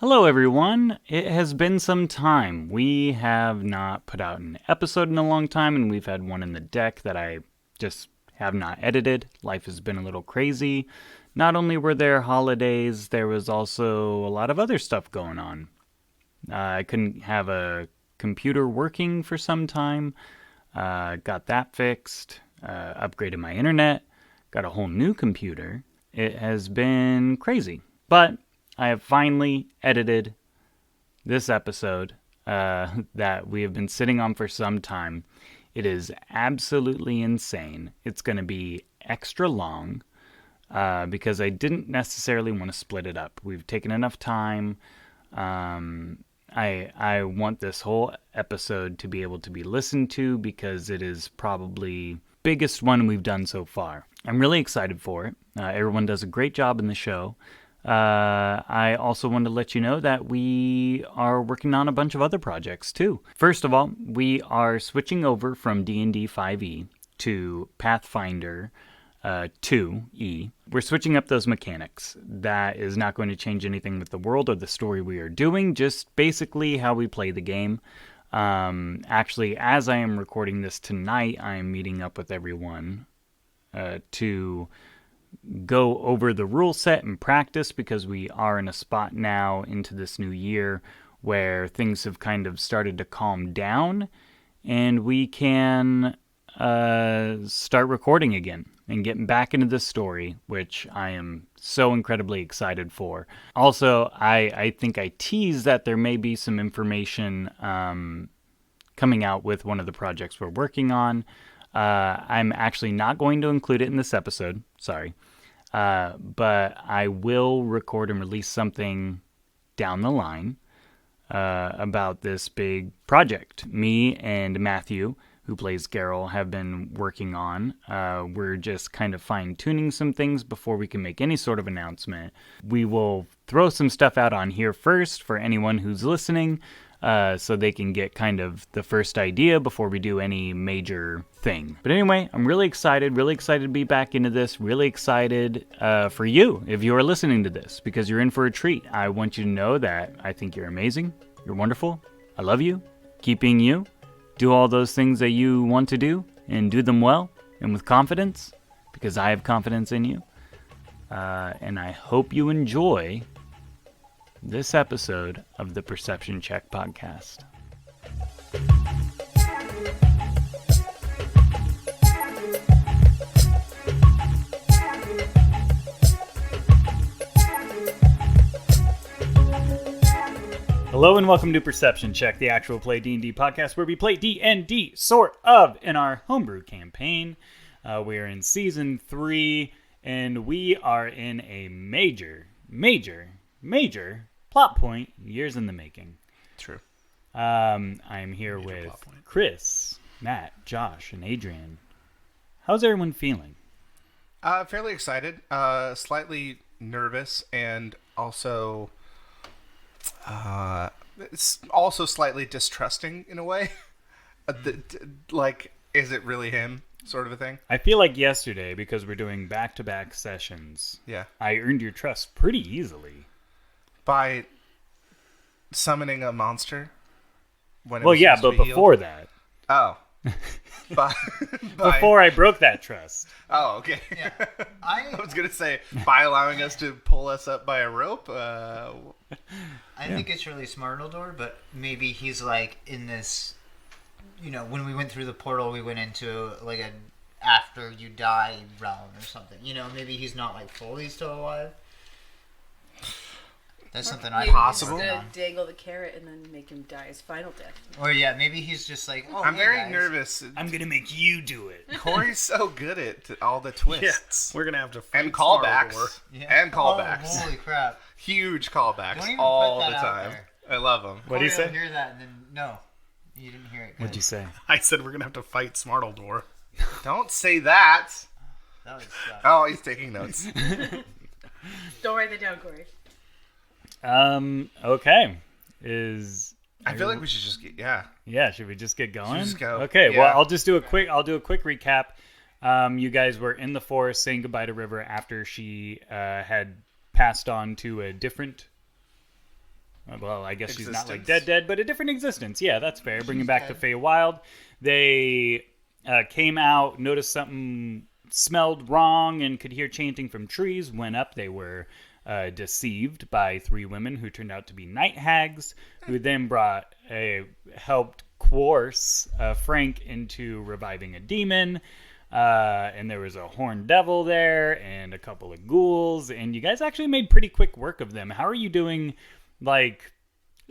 Hello, everyone. It has been some time. We have not put out an episode in a long time, and we've had one in the deck that I just have not edited. Life has been a little crazy. Not only were there holidays, there was also a lot of other stuff going on. I couldn't have a computer working for some time. Got that fixed. Upgraded my internet. Got a whole new computer. It has been crazy. But I have finally edited this episode that we have been sitting on for some time. It is absolutely insane. It's going to be extra long because I didn't necessarily want to split it up. We've taken enough time. I want this whole episode to be able to be listened to because it is probably biggest one we've done so far. I'm really excited for it. Everyone does a great job in the show. I also want to let you know that we are working on a bunch of other projects too. First of all, we are switching over from D&D 5e to Pathfinder 2e. We're switching up those mechanics. That is not going to change anything with the world or the story we are doing, just basically how we play the game. Actually, as I am recording this tonight, I am meeting up with everyone to go over the rule set and practice because we are in a spot now into this new year where things have kind of started to calm down and we can start recording again and getting back into this story, which I am so incredibly excited for. Also, I think I teased that there may be some information coming out with one of the projects we're working on. I'm actually not going to include it in this episode. Sorry. But I will record and release something down the line about this big project. Me and Matthew, who plays Geralt, have been working on. We're just kind of fine-tuning some things before we can make any sort of announcement. We will throw some stuff out on here first for anyone who's listening, so they can get kind of the first idea before we do any major thing. But anyway, I'm really excited to be back into this, really excited for you if you are listening to this, because you're in for a treat. I want you to know that I think you're amazing, you're wonderful, I love you, keep being you, do all those things that you want to do, and do them well, and with confidence, because I have confidence in you. And I hope you enjoy this episode of the Perception Check podcast. Hello and welcome to Perception Check, the actual play D&D podcast where we play D&D, sort of, in our homebrew campaign. We are in Season 3, and we are in a major plot point, years in the making. True. I'm here with Chris, Matt, Josh, and Adrian. How's everyone feeling? Fairly excited, slightly nervous, and also slightly distrusting in a way. Like, is it really him? Sort of a thing. I feel like yesterday, because we're doing back-to-back sessions, yeah, I earned your trust pretty easily. By summoning a monster? But before that. Oh. Before I broke that trust. Oh, okay. Yeah. I was going to say, by allowing us to pull us up by a rope. I think it's really smart, Eldor, but maybe he's like in this, when we went through the portal, we went into like a after you die realm or something. Maybe he's not like fully still alive. That's something I possible. He's gonna dangle the carrot and then make him die his final death. Or yeah, maybe he's just like, I'm very nervous. I'm gonna make you do it. Corey's so good at all the twists. Yes, we're gonna have to fight and callbacks. Yeah. And callbacks. Oh, holy crap! Huge callbacks Don't even all put the that out time. there. I love them. What do you say? Hear that and then no, you didn't hear it. Good. What'd you say? I said we're gonna have to fight Smartledore. Don't say that. That was Oh, he's taking notes. Don't write that down, Corey. Okay. I feel like we should just get, Yeah, should we just get going? Just go. Okay, Yeah. well, I'll do a quick recap. You guys were in the forest saying goodbye to River after she had passed on to a different Well, I guess she's not like Existence. dead, but a different existence. Yeah, that's fair. Bring him back to Feywild. They came out, noticed something smelled wrong, and could hear chanting from trees. Went up. They were deceived by 3 women who turned out to be night hags, who then helped coerce Frank into reviving a demon. And there was a horned devil there and a couple of ghouls, and you guys actually made pretty quick work of them. How are you doing? Like,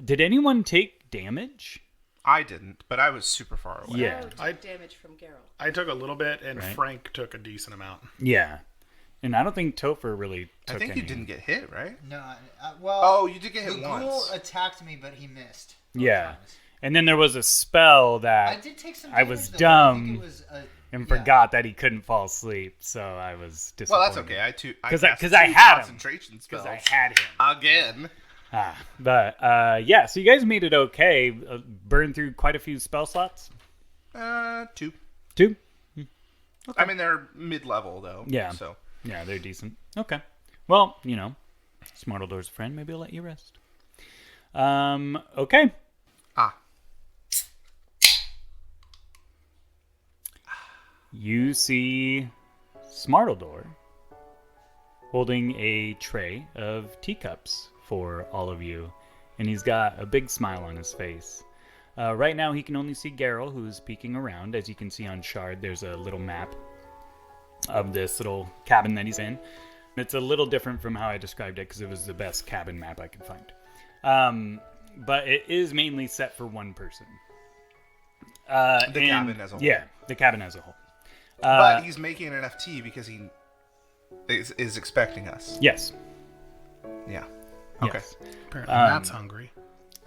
did anyone take damage? I didn't, but I was super far away. Yeah. Took damage from Geralt. I took a little bit, and Right. Frank took a decent amount. Yeah. And I don't think Topher really took I think any. you didn't get hit, right? No, well. Oh, you did get the hit ghoul once. attacked me, but he missed. both Yeah. times. And then there was a spell I that did take some. I was damage, though. dumb I think it was, and yeah. forgot that he couldn't fall asleep, so I was disappointed. Well, that's okay. I cast 'Cause I two had him. concentration spells. Because I had him. Again. But yeah, so you guys made it okay. Burned through quite a few spell slots. 2. 2? I mean, they're mid-level though. Yeah. So Yeah, they're decent. Okay. Well, Smartledor's a friend. Maybe I'll let you rest. Okay. You see Smartledor holding a tray of teacups for all of you, and he's got a big smile on his face. Right now, he can only see Geralt, who's peeking around. As you can see on Shard, there's a little map of this little cabin that he's in. It's a little different from how I described it because it was the best cabin map I could find. But it is mainly set for one person. The cabin as a whole. Yeah, the cabin as a whole. But he's making an FT because he is expecting us. Yes. Yeah. Okay. Yes. Apparently, Matt's hungry.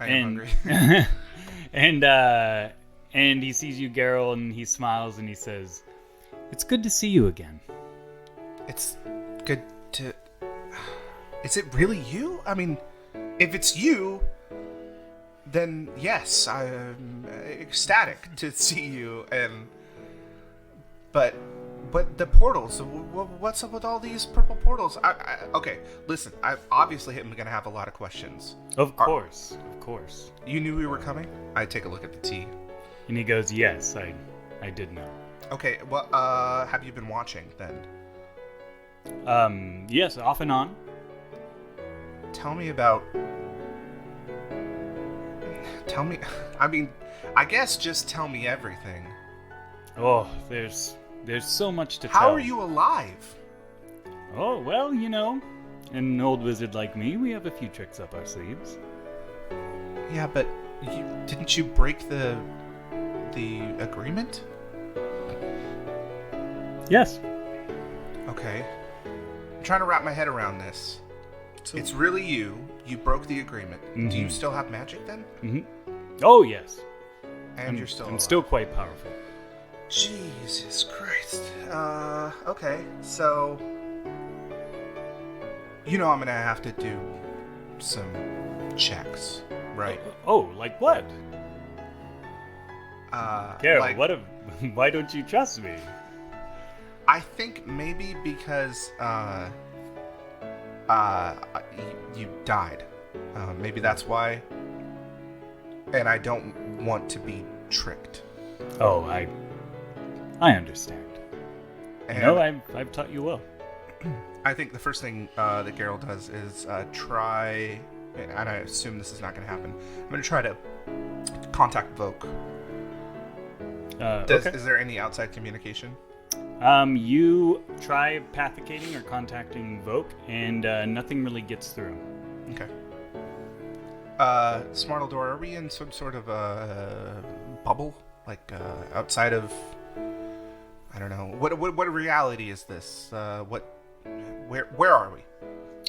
I am And- hungry. And he sees you, Geralt, and he smiles and he says, "It's good to see you again." It's good to... Is it really you? I mean, if it's you, then yes, I'm ecstatic to see you. But the portals, what's up with all these purple portals? Okay, listen, I obviously am going to have a lot of questions. Of course. You knew we were coming? I take a look at the tea. And he goes, "Yes, I did know." Okay, well, have you been watching then? Yes, off and on. Tell me, I mean, I guess just tell me everything. Oh, there's so much to tell. How are you alive? Oh, well, an old wizard like me, we have a few tricks up our sleeves. Yeah, but didn't you break the agreement? Yes. Okay. I'm trying to wrap my head around this. So, It's really you. You broke the agreement. Do you Mhm. still have magic then? Oh, yes. And you're still I'm alive. still quite powerful. Jesus Christ. Okay. So I'm gonna have to do some checks, right? Oh, like what? Carol, like, why don't you trust me? I think maybe because you died. Maybe that's why. And I don't want to be tricked. Oh, I understand. And I've taught you well. I think the first thing that Geralt does is try, and I assume this is not going to happen. I'm going to try to contact Voke. Okay. Is there any outside communication? You try pathicating or contacting Voke, and nothing really gets through. Okay. Smartledor, are we in some sort of bubble? Like outside of, I don't know. What reality is this? Where are we?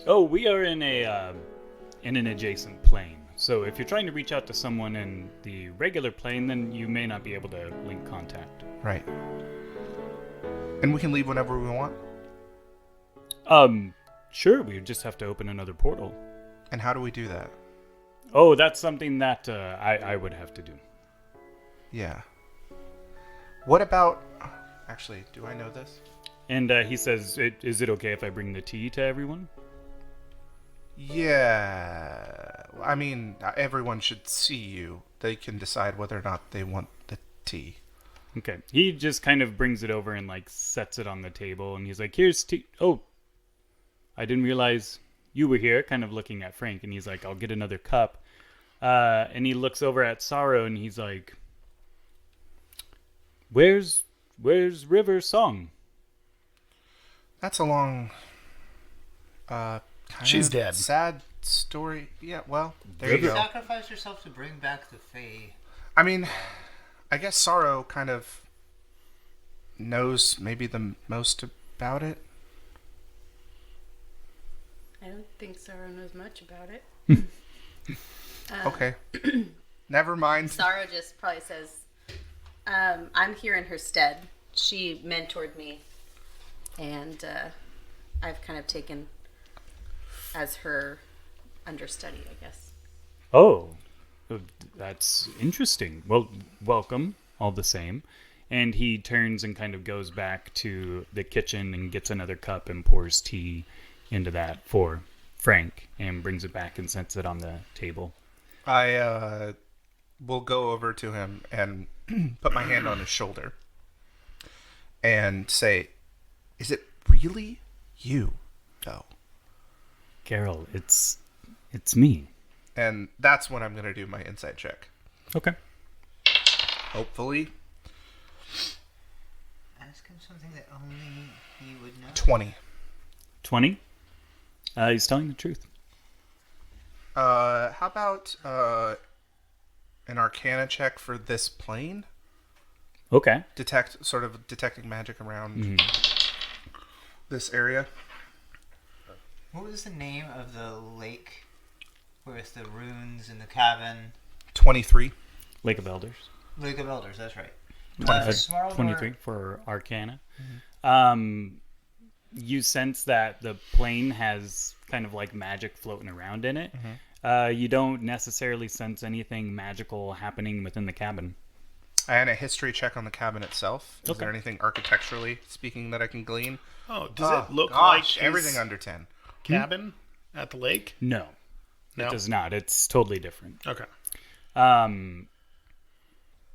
Oh, we are in an adjacent plane. So if you're trying to reach out to someone in the regular plane, then you may not be able to link contact. Right. And we can leave whenever we want? Sure, we just have to open another portal. And how do we do that? Oh, that's something that I would have to do. Yeah. What about... Actually, do I know this? And he says, "Is it okay if I bring the tea to everyone?" Yeah. I mean, everyone should see you. They can decide whether or not they want the tea. Okay. He just kind of brings it over and like sets it on the table, and he's like, "Here's tea." Oh, I didn't realize you were here. Kind of looking at Frank, and he's like, "I'll get another cup." And he looks over at Sorrow, and he's like, "Where's River's song?" That's a long, kind She's of dead. sad story. Yeah, well, there You you go. sacrifice yourself to bring back the Fae. I mean, I guess Sorrow kind of knows maybe the most about it. I don't think Sorrow knows much about it. Okay. Never mind. Sorrow just probably says, I'm here in her stead. She mentored me, and I've kind of taken as her understudy, I guess. Oh, that's interesting. Well, welcome, all the same. And he turns and kind of goes back to the kitchen and gets another cup and pours tea into that for Frank and brings it back and sets it on the table. I will go over to him and put my hand on his shoulder and say, "Is it really you, though?" Carol, it's me. And that's when I'm going to do my insight check. Okay. Hopefully, Ask him something that only he would know. 20. 20? He's telling the truth. How about an Arcana check for this plane? Okay. Detecting magic around this area. What was the name of the lake with the runes and the cabin? 23. Lake of Elders. Lake of Elders, that's right. 23 for Arcana. You sense that the plane has kind of like magic floating around in it. You don't necessarily sense anything magical happening within the cabin. And a history check on the cabin itself. Is Okay. there anything architecturally speaking that I can glean? Oh, does it look gosh, like everything his under 10? cabin at the lake? No, No. it does not. It's totally different. Okay.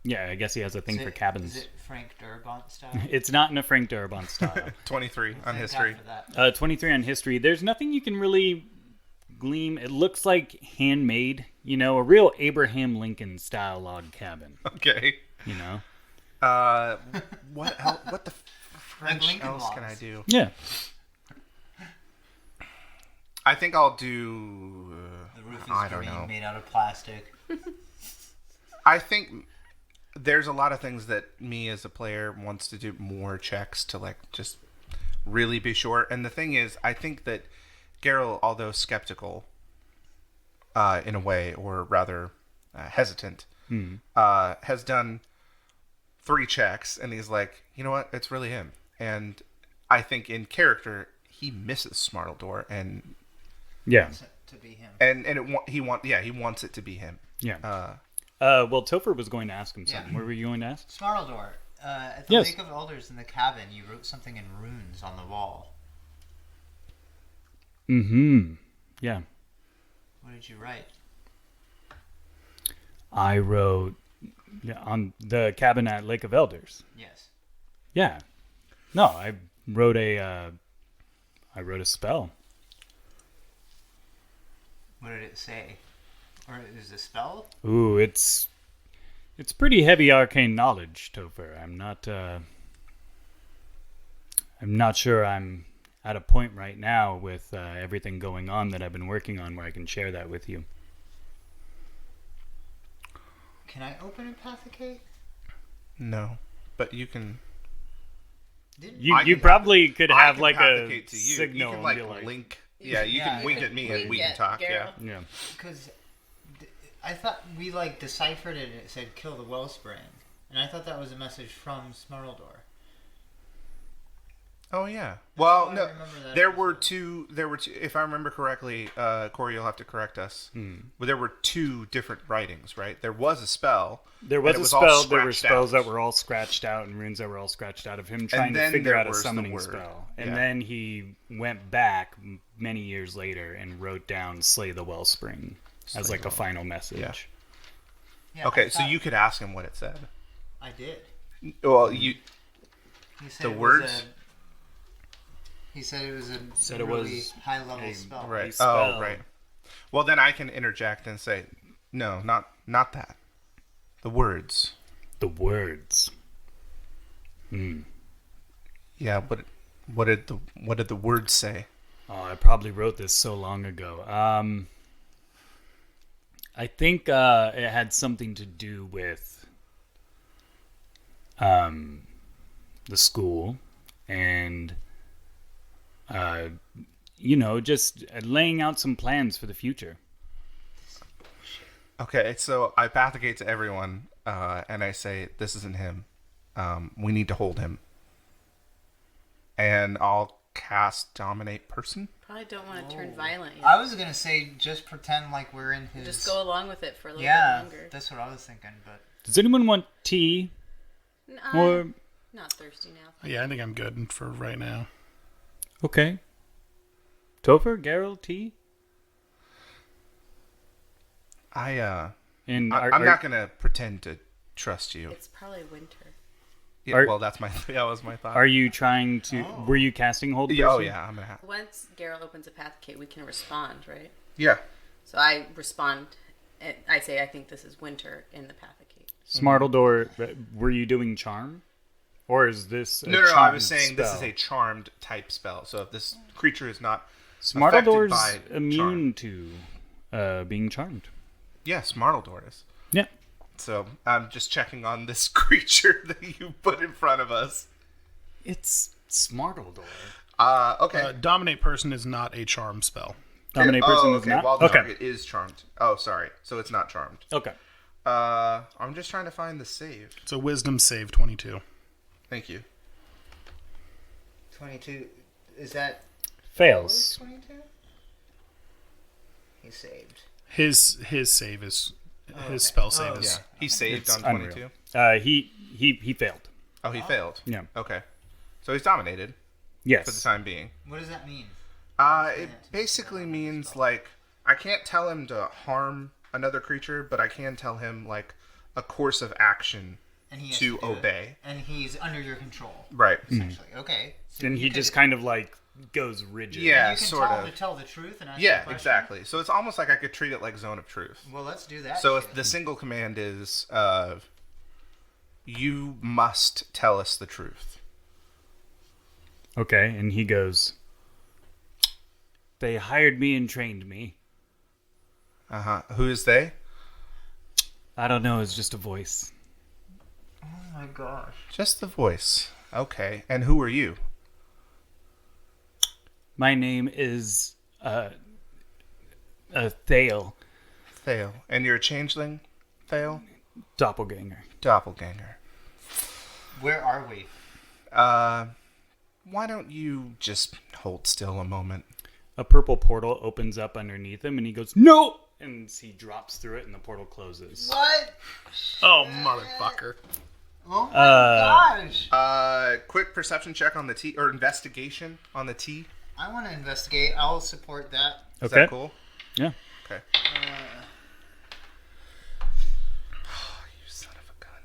Yeah, I guess he has a thing Is for it- cabins. Is it Frank Darabont style? It's not in a Frank Darabont style. 23 on Thank God history. for that. 23 on history. There's nothing you can really gleam. It looks like handmade, a real Abraham Lincoln style log cabin, Okay. What else? What the French Lincoln else can I logs. do? Yeah. I think I'll do. The roof is I don't green, know. made out of plastic. I think there's a lot of things that me as a player wants to do more checks to like just really be sure. And the thing is, I think that Geralt, although skeptical, in a way, or rather hesitant, has done 3 checks, and he's like, you know what, it's really him. And I think in character, he misses Smartledore, and Yeah. To be him. he wants it to be him. Yeah. Well, Topher was going to ask him something. Yeah. What were you going to ask? Smartledore, at the Yes. Lake of Elders in the cabin, you wrote something in runes on the wall. Mm-hmm. Yeah. What did you write? I wrote on the cabin at Lake of Elders. Yes. Yeah. No, I wrote a spell. What did it say? Or is it a spell? Ooh, it's pretty heavy arcane knowledge, Topher. I'm not sure I'm at a point right now with everything going on that I've been working on where I can share that with you. Can I open a Pathicate? No, but you can. Didn't You I you can probably could I have can like a pathicate to you. signal You can and like, be like, link. Yeah, you Yeah, can you wink can at me and we wink can at talk. Geralt. Yeah. yeah. Because I thought we like deciphered it and it said kill the wellspring. And I thought that was a message from Smartledore. Oh yeah. Well, why I no, remember that there were episode. two. There were two. If I remember correctly, Corey, you'll have to correct us. Hmm. But there were 2 different writings, right? There was a spell. There was and it a was all spell. There were scratched spells out. that were all scratched out and runes that were all scratched out of him trying to then figure there out a was the summoning word. spell. And Yeah. then he went back many years later and wrote down "Slay the Wellspring." as like a final message. Yeah, Okay, I so thought- you could ask him what it said. I did. Well, you. He said The it words? Was he said it was a Said it really was high level a- spell. Right. spell. Oh, right. Well, then I can interject and say, no, not that. The words. The words. Yeah, but what did the words say? Oh, I probably wrote this so long ago. I think it had something to do with the school and just laying out some plans for the future. Okay, so I pathicate to everyone, and I say, this isn't him. We need to hold him. And I'll cast Dominate Person. Probably don't want to turn violent yet. I was gonna say just pretend like we're in his. Just go along with it for a little Yeah, bit longer. that's what I was thinking. But Does anyone want tea? Or Not thirsty now. Yeah, I think I'm good for right now. okay, Topher, Geralt, tea. And I'm not gonna pretend to trust you. It's probably winter. Yeah, Are- well, that was my thought. Are you trying to? Were you casting hold? Yeah, oh person? yeah, I'm gonna. Once Geralt opens a pathicate, we can respond, right? Yeah. So I respond. And I say, I think this is winter in the pathicate. Smartledore, were you doing charm? Or is this a No. I charmed was saying this is spell? a charmed type spell. So if this creature is not Smartledore's affected by immune charm. to being charmed. Yes, Martledore is. Yeah. So I'm just checking on this creature that you put in front of us. It's Smartledore. Okay. Dominate person is not a charm spell. Dominate person is okay. not? While the Okay. target is charmed. Oh, sorry. So it's not charmed. Okay. I'm just trying to find the save. It's a wisdom save 22. Thank you. 22 is that Fails. 22? He saved. His save is his spell save Yeah. is He saved It's on 22. unreal. He failed. Oh, he failed. Yeah. Okay. So he's dominated for the Yes. time being. What does that mean? It basically means like I can't tell him to harm another creature, but I can tell him like a course of action And he has to do it. obey. And he's under your control, Right. essentially. Okay. So And you he could- just kind of like goes rigid. Yeah, you can sort tell him of. to tell the truth and ask Yeah, the question? exactly. So it's almost like I could treat it like Zone of Truth. Well, let's do that. So shit. if the single command is, you must tell us the truth. Okay. And he goes, they hired me and trained me. Who is they? I don't know. It's just a voice. Oh my gosh. Just the voice. Okay. And who are you? My name is Thale, Thale. And you're a changeling? Thale? doppelganger. Doppelganger. Where are we? Why don't you just hold still a moment? A purple portal opens up underneath him, and he goes, "No!" And he drops through it, and the portal closes. What? Oh, motherfucker. Oh my gosh. Quick perception check on the T, or investigation on the T. I want to investigate. I'll support that. Is Okay. that cool? Yeah. Okay. You son of a gun.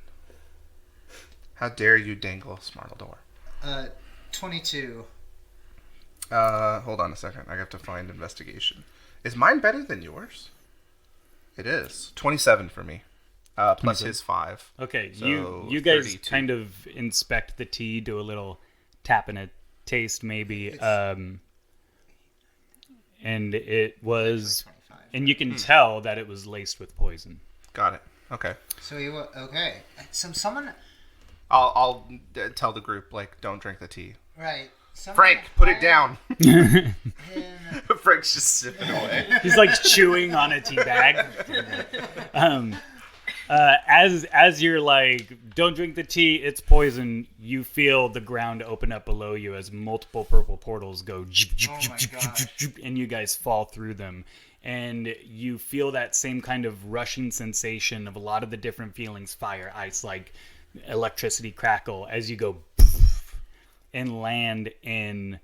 How dare you dangle Smartledore? 22. Hold on a second. I have to find investigation. Is mine better than yours? It is. 27 for me. Plus 27. his 5. Okay, So you guys 32. kind of inspect the tea, do a little tap and a taste, maybe. And it was, 25. and you can tell that it was laced with poison. Got it. Okay. So you okay? Someone I'll tell the group, like, don't drink the tea. right? Someone Frank, put it hired down. him- Frank's just sipping away. He's like chewing on a tea bag. As you're like, don't drink the tea, it's poison. You feel the ground open up below you as multiple purple portals go, Oh my gosh. and you guys fall through them. And you feel that same kind of rushing sensation of a lot of the different feelings: fire, ice, like electricity, crackle, as you go and land in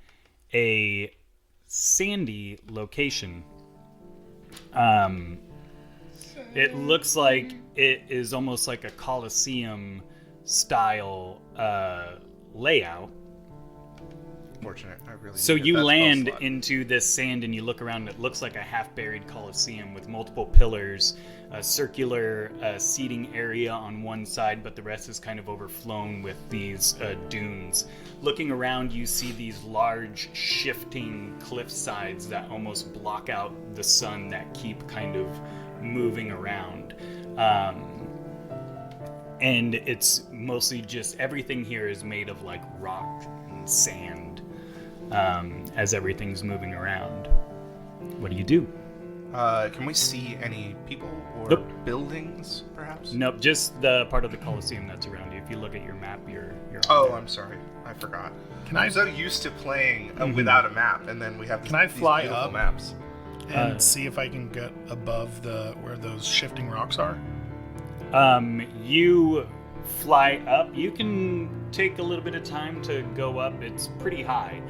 a sandy location. It looks like it is almost like a Colosseum style layout. Fortunate. I really So needed you that spell land slot. into this sand and you look around and it looks like a half-buried Colosseum with multiple pillars, a circular seating area on one side, but the rest is kind of overflown with these dunes. Looking around, you see these large shifting cliff sides that almost block out the sun that keep kind of moving around. And it's mostly just everything here is made of like rock and sand. As everything's moving around. What do you do? Can we see any people or Nope. buildings, perhaps? Nope, just the part of the Colosseum that's around you. If you look at your map, you're on Oh, there. I'm sorry. I forgot. Can I I'm so used to playing without a map, and then we have Can I these fly beautiful up? maps. and see if I can get above where those shifting rocks are? You fly up. You can take a little bit of time to go up. It's pretty high.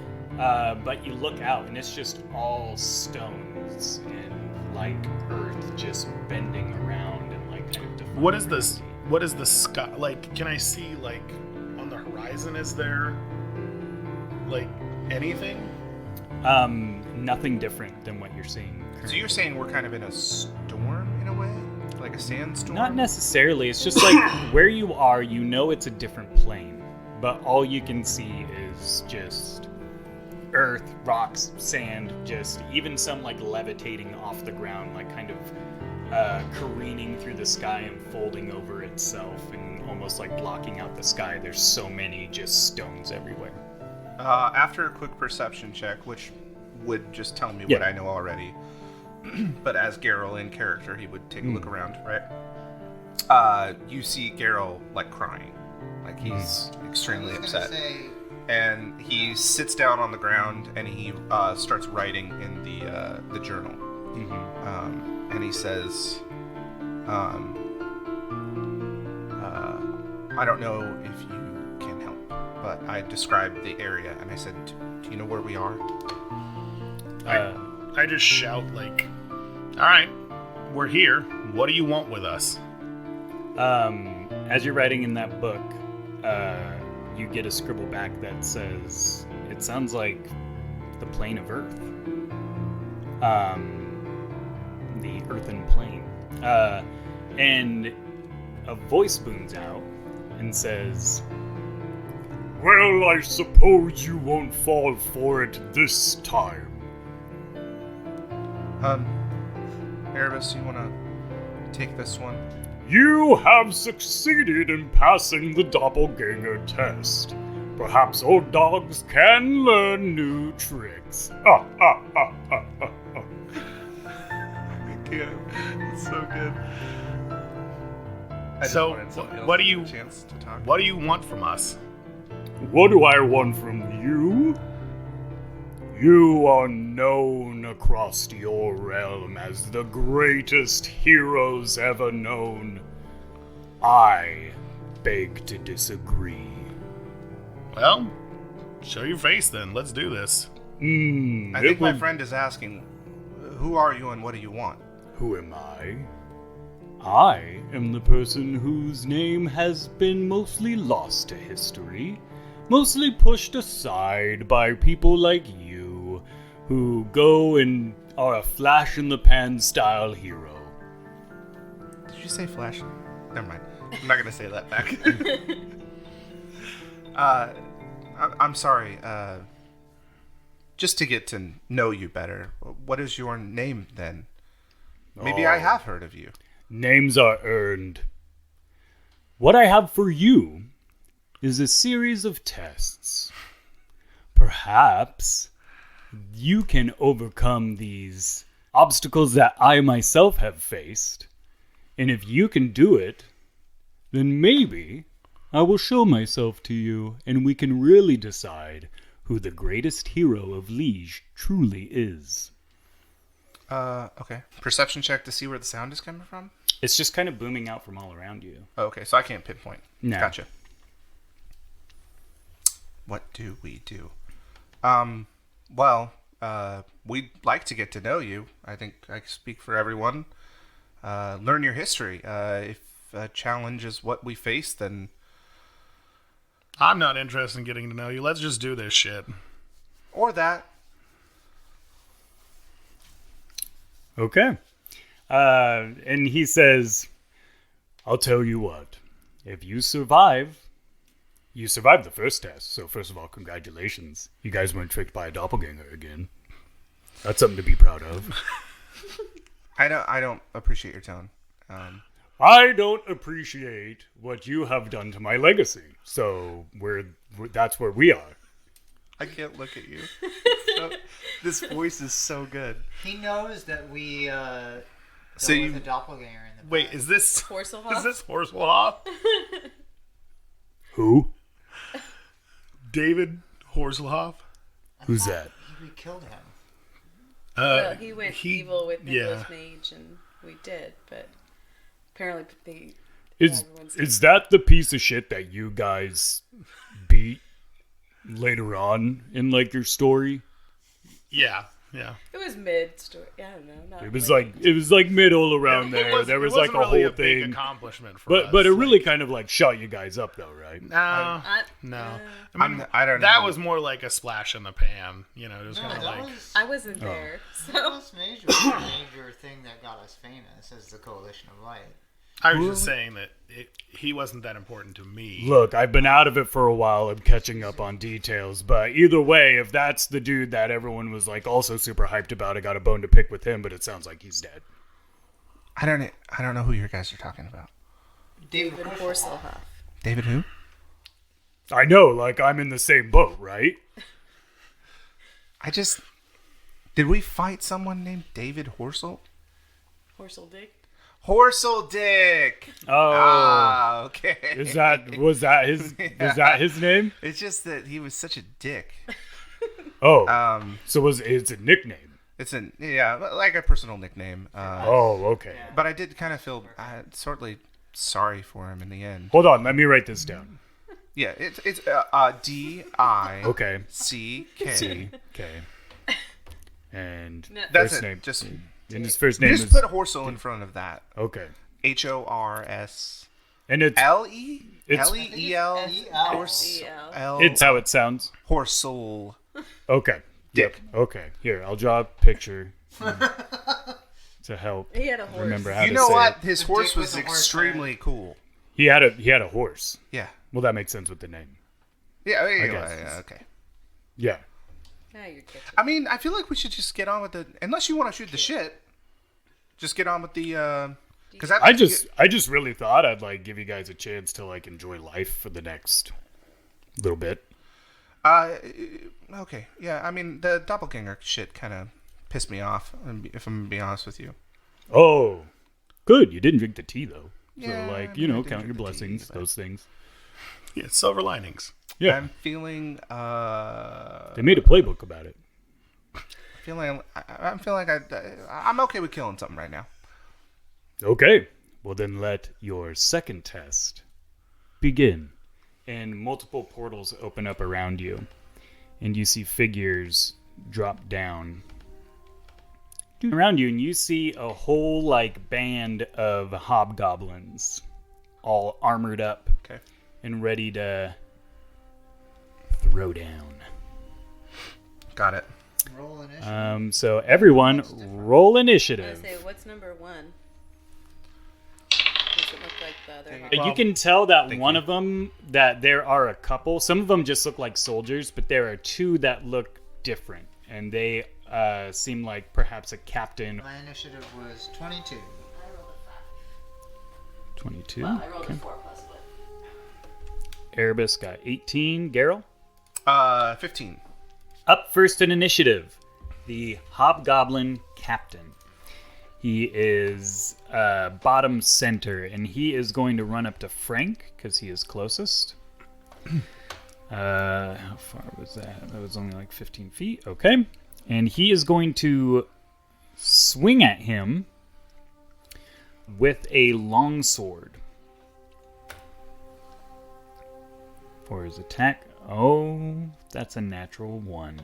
But you look out and it's just all stones and like earth just bending around and like kind of defying What is this? gravity. What is the sky like? Can I see like on the horizon? Is there like anything? Nothing different than what you're seeing. So you're saying we're kind of in a storm in a way? Like a sandstorm? Not necessarily. It's just like where you are, you know it's a different plane. But all you can see is just earth, rocks, sand, just even some like levitating off the ground, like kind of careening through the sky and folding over itself and almost like blocking out the sky. There's so many just stones everywhere. After a quick perception check, which would just tell me what Yeah. I know already, but as Garrel in character, he would take a look around, right? You see Garrel like crying, like he's extremely upset, and he sits down on the ground and he starts writing in the journal, and he says, "I don't know if you can help, but I described the area and I said, do you know where we are?" I just shout like, "All right, we're here. What do you want with us?" As you're writing in that book, you get a scribble back that says, it sounds like the plane of Earth. The earthen plane. And a voice booms out and says, "Well, I suppose you won't fall for it this time." Erebus, you want to take this one? You have succeeded in passing the doppelganger test. Perhaps old dogs can learn new tricks. Yeah, it's so good. I just So, wanted somebody else what to do get you- a chance to talk. What do you want from us? What do I want from you? You are known across your realm as the greatest heroes ever known. I beg to disagree. Well, show your face then. Let's do this. I think my friend is asking, who are you and what do you want? Who am I? I am the person whose name has been mostly lost to history, mostly pushed aside by people like you, who go and are a flash in the pan style hero. Did you say Flash? Never mind. I'm not gonna say that back. I'm sorry. Just to get to know you better, what is your name then? Maybe I have heard of you. Names are earned. What I have for you is a series of tests. Perhaps you can overcome these obstacles that I myself have faced. And if you can do it, then maybe I will show myself to you and we can really decide who the greatest hero of Liege truly is. Okay. Perception check to see where the sound is coming from? It's just kind of booming out from all around you. Oh, okay, so I can't pinpoint. No. Gotcha. What do we do? Well, we'd like to get to know you. I think I speak for everyone. learn your history. If a challenge is what we face, then I'm not interested in getting to know you. Let's just do this shit. or that. Okay. And he says, I'll tell you what. If you survive the first test. So first of all, congratulations. You guys weren't tricked by a doppelganger again. That's something to be proud of. I don't appreciate your tone. I don't appreciate what you have done to my legacy. So that's where we are. I can't look at you. This voice is so good. He knows that we So so you- with a doppelganger in the Wait, back. is this Horselhoff? Horselhoff? Who? David Horselhoff? Who's that? We killed him. Well, he went evil with Nicholas Mage, and we did, but apparently Is that the piece of shit that you guys beat later on in like your story? Yeah. it was mid-story. I don't know. Not It was late. like middle around there. There was like wasn't a really whole big thing. accomplishment for us. But it really kind of like shot you guys up though, right? No. No. I mean, I don't know. that was more like a splash in the pan. You know, it was kind of that like... was I wasn't there, so Nicholas Mage was the major thing that got us famous as the Coalition of Light. I was just saying that he wasn't that important to me. Look, I've been out of it for a while. I'm catching up on details. But either way, if that's the dude that everyone was like also super hyped about, I got a bone to pick with him, but it sounds like he's dead. I don't know who you guys are talking about. David David Horselhoff. Horselhoff. David who? I know, like I'm in the same boat, right? Did we fight someone named David Horsel? Horsel Dick. Horsel Dick. Oh, Okay. was that his name? It's just that he was such a dick. Oh, so it's a nickname. It's like a personal nickname. Oh, okay. But I did kind of feel sorely sorry for him in the end. Hold on, let me write this down. Yeah, it's Okay. DICK. Okay. And No. That's first it. name. Just And his first you name just is put Horsel in front of that. okay. HORSLE And it's LEEL E-L. it's how it sounds. Horsel Okay. Dick. Yep. Okay. Here, I'll draw a picture to help He had a horse. remember how You to know say what? it. His The horse dick was with the horse extremely cool. He had a horse. Yeah. Well, that makes sense with the name. Yeah. guess. Okay. Yeah. Now you're kidding. I mean, I feel like we should just get on with the. Unless you want to shoot the shit, just get on with the. Because I just really thought I'd like give you guys a chance to like enjoy life for the next little bit. Okay. Yeah. I mean, the doppelganger shit kind of pissed me off. If I'm gonna be honest with you. Oh, good. You didn't drink the tea though. Yeah, So like, I you mean, I know, didn't count your drink the tea, blessings, but- those things. Yeah, silver linings. Yeah. I'm feeling. They made a playbook about it. I'm feeling like I'm okay with killing something right now. Okay. Well, then let your second test begin. And multiple portals open up around you. And you see figures drop down around you. And you see a whole, like, band of hobgoblins. All armored up. Okay. And ready to throw down. Got it. Roll initiative. So everyone, roll I initiative. say, what's number one? Does it look like the other one? You can tell that Thank one you. of them, that there are a couple. Some of them just look like soldiers, but there are two that look different. And they seem like perhaps a captain. My initiative was 22. 22. I rolled a 4 plus one. Erebus got 18. Garrel? 15. Up first in initiative, the Hobgoblin Captain. He is bottom center, and he is going to run up to Frank because he is closest. How far was that? That was only like 15 feet. Okay. And he is going to swing at him with a longsword. For his attack. Oh, that's a natural 1.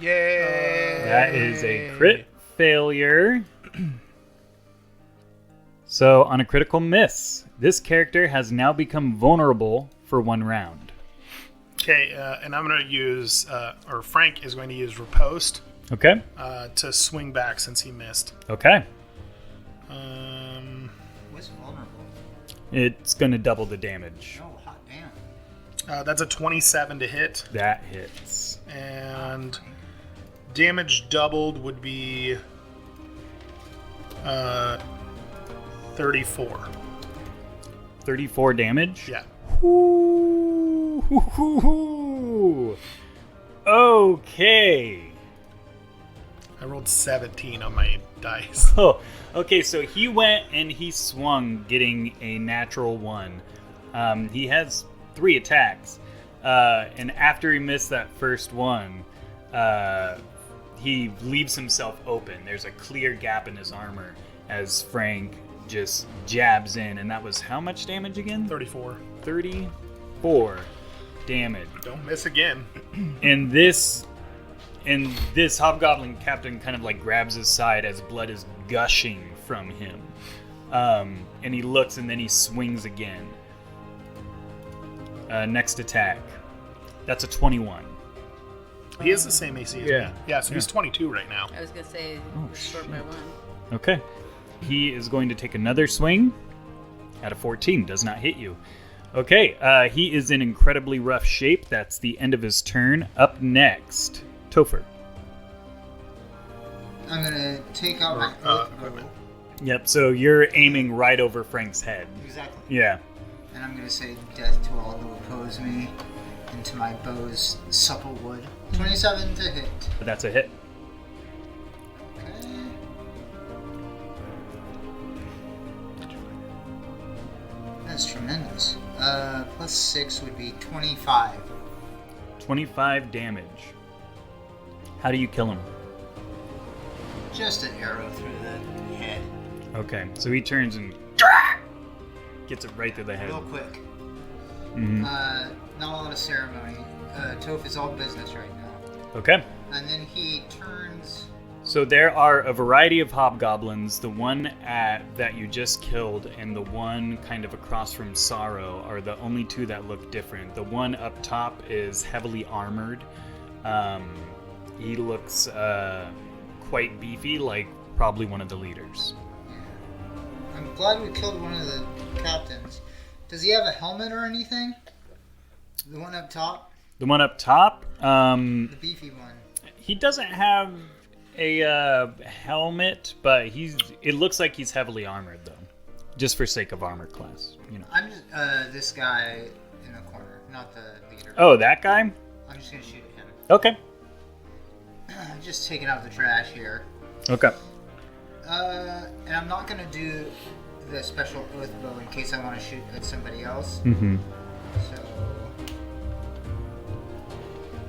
Yay! That is a crit failure. So on a critical miss, this character has now become vulnerable for 1 round. Okay, and I'm going to use, or Frank is going to use Riposte Okay. to swing back since he missed. Okay. What's vulnerable? It's going to double the damage. Oh, hot damn. That's a 27 to hit, That hits. and damage doubled would be 34. 34 damage? Yeah. Ooh, hoo, hoo, hoo. Okay. I rolled 17 on my dice. Oh, okay, so he went and he swung, getting a natural 1. He has 3 attacks. And after he missed that first one, he leaves himself open. There's a clear gap in his armor as Frank just jabs in. And that was how much damage again? 34. 34 damage. Don't miss again. And this hobgoblin captain kind of like grabs his side as blood is gushing from him. And he looks and then he swings again. Next attack. That's a 21. He has the same AC as Yeah. me. Yeah, so he's 22 right now. I was gonna say we're short by 1. Okay. He is going to take another swing at a 14. Does not hit you. Okay. He is in incredibly rough shape. That's the end of his turn. Up next, Topher. I'm gonna take out my oath bow. Yep. So you're aiming right over Frank's head. Exactly. Yeah. And I'm gonna say death to all who oppose me, into my bow's supple wood. 27 to hit. That's a hit. Okay. That's tremendous. Plus 6 would be 25. 25 damage. How do you kill him? Just an arrow through the head. Okay, so he turns and gets it right through the head. Real quick. Mhm. Not a lot of ceremony. Toph is all business right now. Okay, And then he turns. so there are a variety of hobgoblins. The one that you just killed and the one kind of across from Sorrow are the only 2 that look different. The one up top is heavily armored. He looks quite beefy, like probably one of the leaders. I'm glad we killed one of the captains. Does he have a helmet or anything? The one up top? The one up top, The beefy one. he doesn't have a helmet, but it looks like he's heavily armored though, just for sake of armor class, you know. I'm just, this guy in the corner, not the leader. Oh, that guy? I'm just gonna shoot at him. Okay. I'm just taking out the trash here. Okay. And I'm not gonna do the special oath bow in case I want to shoot at somebody else. Mm-hmm. So.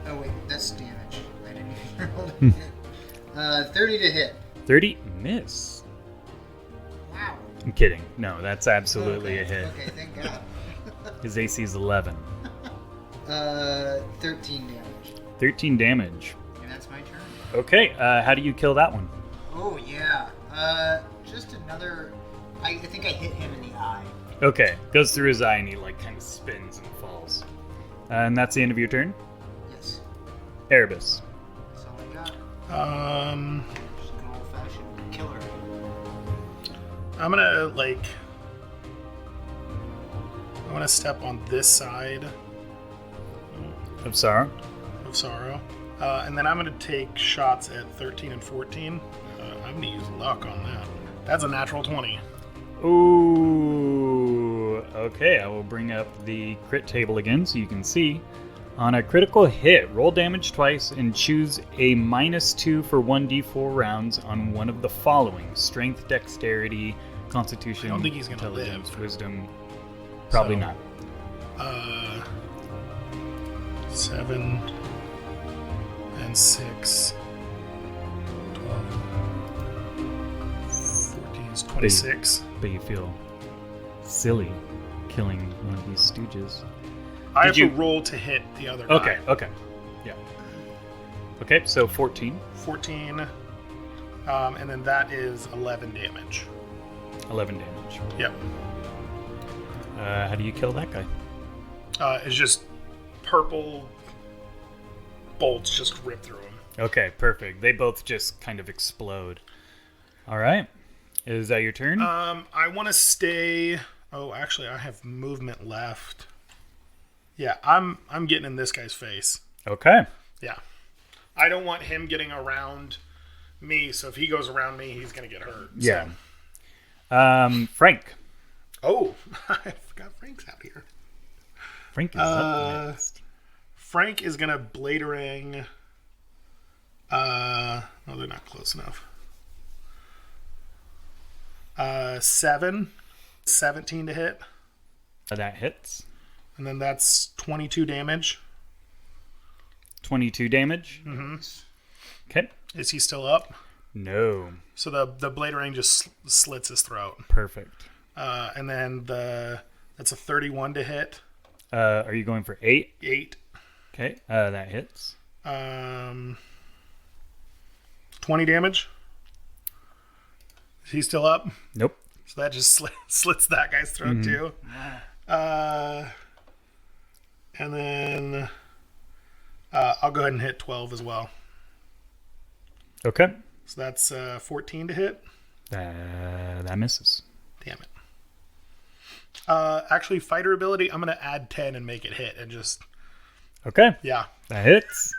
Oh wait, that's damage. I didn't even roll to hit. 30 to hit. 30 miss. Wow. I'm kidding. No, that's absolutely a hit. Okay, thank God. His AC is 11. 13 damage. 13 damage. And that's my turn. Okay, how do you kill that one? Oh yeah. Just another. I think I hit him in the eye. Okay, goes through his eye and he like kind of spins and falls. And that's the end of your turn? Yes. Erebus. That's all I got. Just an old-fashioned killer. I'm gonna I want to step on this side Of Sorrow. of Sorrow, and then I'm gonna take shots at 13 and 14. I'm gonna use luck on that. That's a natural 20. Ooh. Okay, I will bring up the crit table again so you can see. On a critical hit, roll damage twice and choose a -2 for 1d4 rounds on one of the following: Strength, Dexterity, Constitution, I don't think he's gonna Intelligence, live. Wisdom. Probably So- not. 7 and 6. 12. 14 is 26. But you feel silly killing one of these stooges. I have Did you- to roll to hit the other guy. Okay. Yeah. Okay, so 14. 14. And then that is 11 damage. 11 damage. Yep. How do you kill that guy? It's just purple bolts just rip through him. Okay, perfect. They both just kind of explode. All right. Is that your turn? I want to stay. Oh, actually, I have movement left. Yeah, I'm getting in this guy's face. Okay. Yeah, I don't want him getting around me. So if he goes around me, he's gonna get hurt. Yeah. So. Frank. Oh, I forgot Frank's out here. Frank is up next. Frank is gonna Bladerang. No, they're not close enough. 17 to hit, That hits. and then that's 22 damage. 22 damage. Mm-hmm. Okay. Is he still up? No. So the Bladerang just slits his throat. Perfect. And then that's a 31 to hit. Are you going for 8? 8. Okay. That hits. 20 damage. Is he still up? Nope. So that just slits that guy's throat too. And then I'll go ahead and hit 12 as well. Okay. So that's 14 to hit. That misses. Damn it. Actually, fighter ability, I'm going to add 10 and make it hit. And just, Okay. yeah. That hits.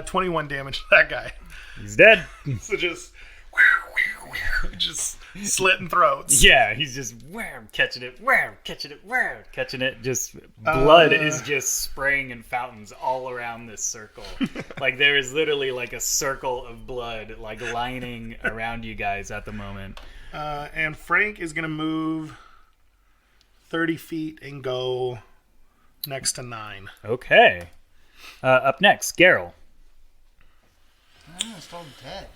21 damage to that guy. He's dead. So just slitting throats. Yeah, he's just catching it, catching it. Just blood is just spraying in fountains all around this circle. Like there is literally like a circle of blood like lining around you guys at the moment. And Frank is going to move 30 feet and go next to 9. Okay. Up next, Garrel. I'm still dead.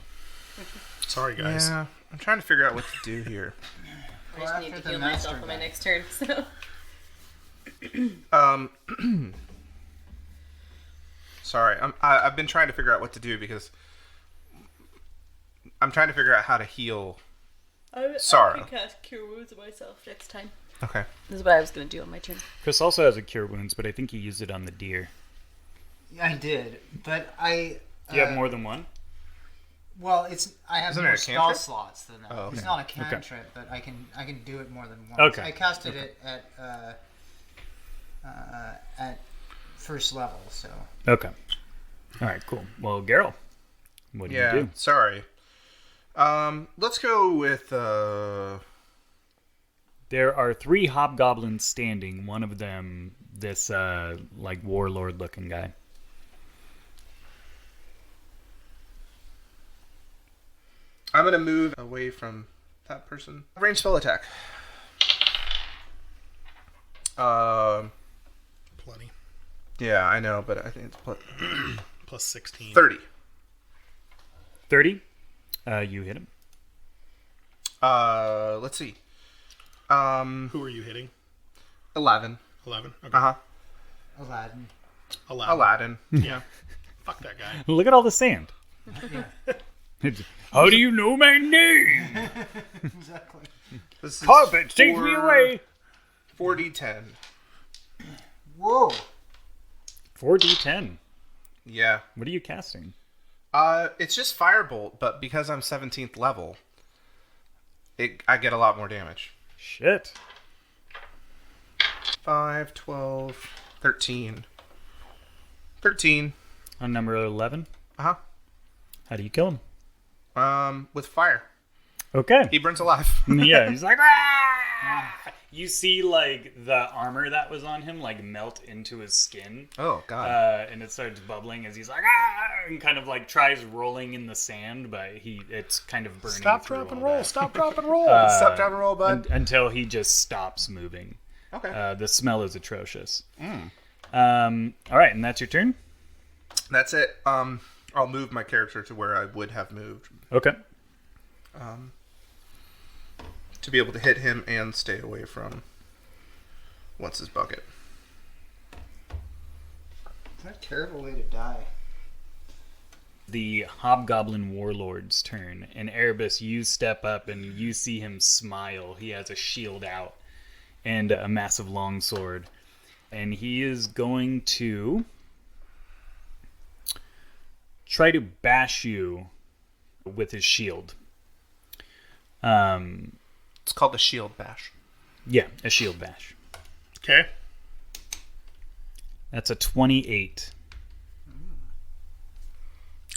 Sorry, guys. Yeah, I'm trying to figure out what to do here. I just need to heal myself on my next turn. So Sorry, I've been trying to figure out what to do because I'm trying to figure out how to heal. Sorrow. I can cast Cure Wounds myself next time. Okay. This is what I was going to do on my turn. Chris also has a Cure Wounds, but I think he used it on the deer. I did, but I. Do you have more than one? Well, I have Isn't it more a spell cantrip? slots than that. Oh, okay. It's not a cantrip, but I can do it more than once. Okay. I casted it at first level, so. Okay. All right, cool. Well, Garrel, what do you do? Sorry. Let's go with There are 3 hobgoblins standing. One of them, this like warlord-looking guy. I'm gonna move away from that person. Range spell attack. Plenty. Yeah, I know, but I think it's Plus 16. 30. 30. You hit him. Let's see. Who are you hitting? 11. 11? Okay. Uh-huh. Aladdin. Aladdin. Yeah. Fuck that guy. Look at all the sand. How do you know my name? Exactly. This is Hobbit, take me away. 4d10. Whoa. 4d10. Yeah. What are you casting? It's just Firebolt, but because I'm 17th level, I get a lot more damage. Shit. 5, 12, 13. 13. On number 11. Uh-huh. How do you kill him? With fire. Okay. He burns alive. Yeah, he's like, ah! You see, like, the armor that was on him, like, melt into his skin. Oh, God. And it starts bubbling as he's like, ah! And kind of, like, tries rolling in the sand, but it's kind of burning. Stop, through drop, and all roll. that. Stop, drop, and roll. Stop, down, and roll, bud. Until he just stops moving. Okay. The smell is atrocious. All right, and that's your turn? That's it. I'll move my character to where I would have moved. Okay. To be able to hit him and stay away from what's his bucket. What a terrible way to die. the Hobgoblin Warlord's turn. And Erebus, you step up and you see him smile. He has a shield out and a massive longsword. And he is going to try to bash you with his shield. It's called the shield bash. Yeah, a shield bash. Okay. That's a 28.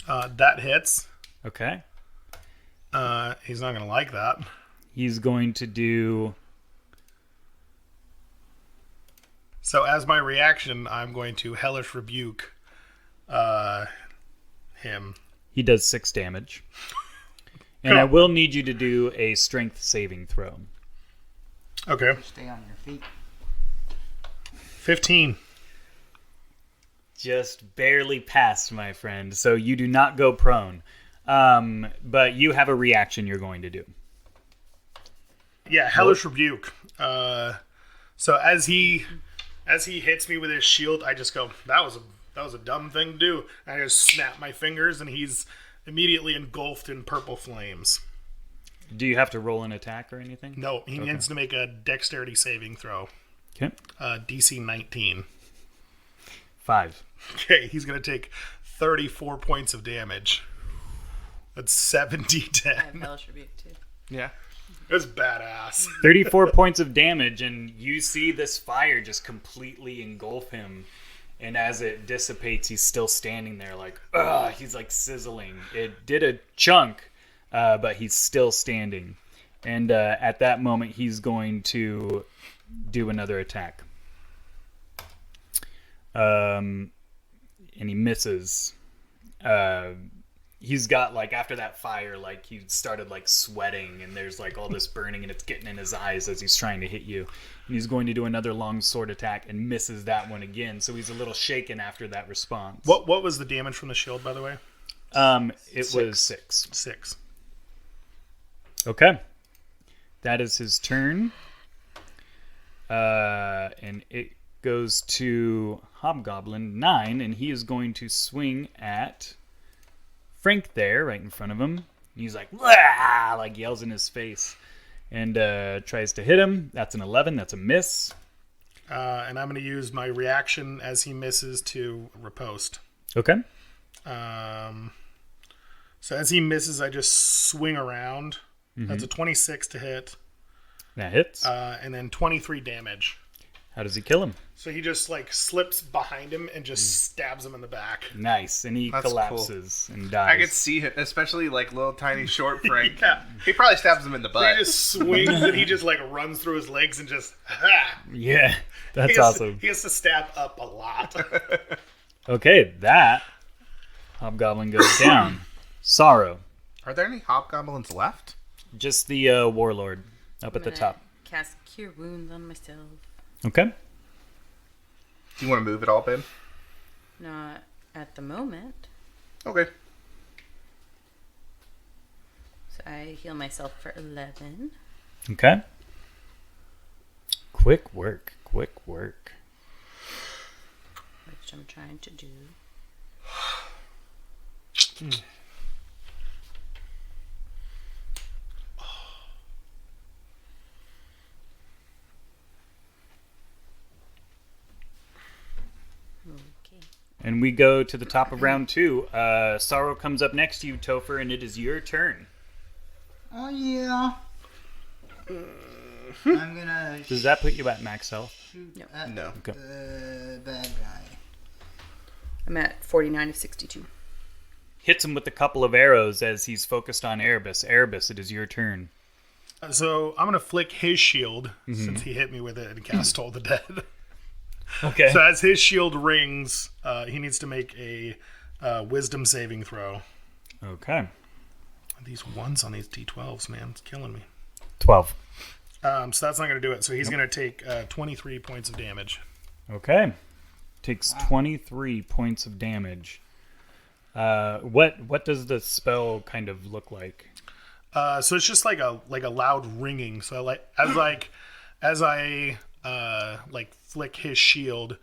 That hits. Okay. He's not going to like that. He's going to do... So as my reaction, I'm going to Hellish Rebuke him. He does 6 damage. And Cool. I will need you to do a strength saving throw. Okay. Stay on your feet. 15. Just barely passed, my friend. So you do not go prone. But you have a reaction you're going to do. Yeah, Hellish Rebuke. So as he hits me with his shield, I just go, that was a dumb thing to do. And I just snap my fingers, and he's immediately engulfed in purple flames. Do you have to roll an attack or anything? No, he needs to make a dexterity saving throw. Okay. DC 19. 5. Okay, he's going to take 34 points of damage. That's 70-10. I have Hellish Rebuke too. Yeah. That's badass. 34 points of damage, and you see this fire just completely engulf him. And as it dissipates, he's still standing there like, ugh, he's like sizzling. It did a chunk, but he's still standing. And at that moment, he's going to do another attack. And he misses. He's got, like, after that fire, like, he started, like, sweating, and there's, like, all this burning, and it's getting in his eyes as he's trying to hit you. And he's going to do another long sword attack and misses that one again, so he's a little shaken after that response. What was the damage from the shield, by the way? It was 6. 6. Okay. That is his turn. And it goes to Hobgoblin 9, and he is going to swing at Frank there, right in front of him. He's like, "Wah!" Like yells in his face, and tries to hit him. That's an 11. That's a miss. And I'm going to use my reaction as he misses to riposte. Okay. So as he misses, I just swing around. That's a 26 to hit. That hits. And then 23 damage. How does he kill him? So he just like slips behind him and just stabs him in the back. Nice. And he That's collapses and dies. I could see him, especially like little tiny short Frank. Yeah. He probably stabs him in the He butt. just swings and he just like runs through his legs and just Yeah. That's he has, awesome. He has to stab up a lot. Okay. That Hobgoblin goes down. Sorrow. Are there any hobgoblins left? Just the warlord up at the I'm gonna top. Cast Cure Wounds on myself. Okay. Do you want to move it all, Ben? Not at the moment. Okay. So I heal myself for 11. Okay. Quick work. Quick work. Which I'm trying to do. Okay. And we go to the top of round 2. Sorrow comes up next to you, Topher, and it is your turn. Oh yeah. I'm gonna Does that put you at max health? shoot No. at No. Okay. the bad guy. I'm at 49 of 62. Hits him with a couple of arrows as he's focused on Erebus. Erebus, it is your turn. So I'm going to flick his shield since he hit me with it and cast Toll the Dead. Okay. So as his shield rings, he needs to make a wisdom saving throw. Okay. These ones on these D12s, man, it's killing me. 12. So that's not going to do it. So he's going to take 23 points of damage. Okay. Takes 23 points of damage. What does the spell kind of look like? So it's just like a loud ringing. So as I flick his shield,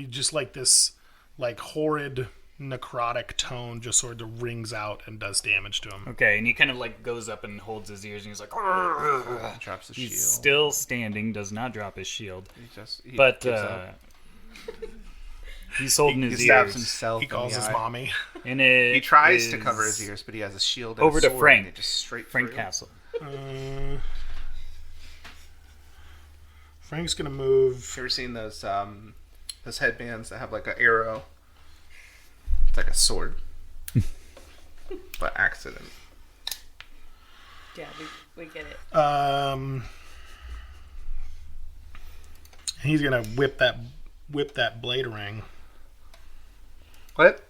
just like this like horrid necrotic tone just sort of rings out and does damage to him. Okay, and he kind of like goes up and holds his ears, and he's like, "Argh." Drops the He's shield. still standing, does not drop his shield, He but gives up. he's holding He his stabs ears. himself. He in calls the his eye. mommy. And it He tries to is cover his ears, but he has a shield. And Over a to sword, Frank. and it just straight Frank through. Castle. Frank's gonna move. You ever seen those headbands that have like an arrow? It's like a sword, but accident. Yeah, we get it. He's gonna whip that blade ring. What?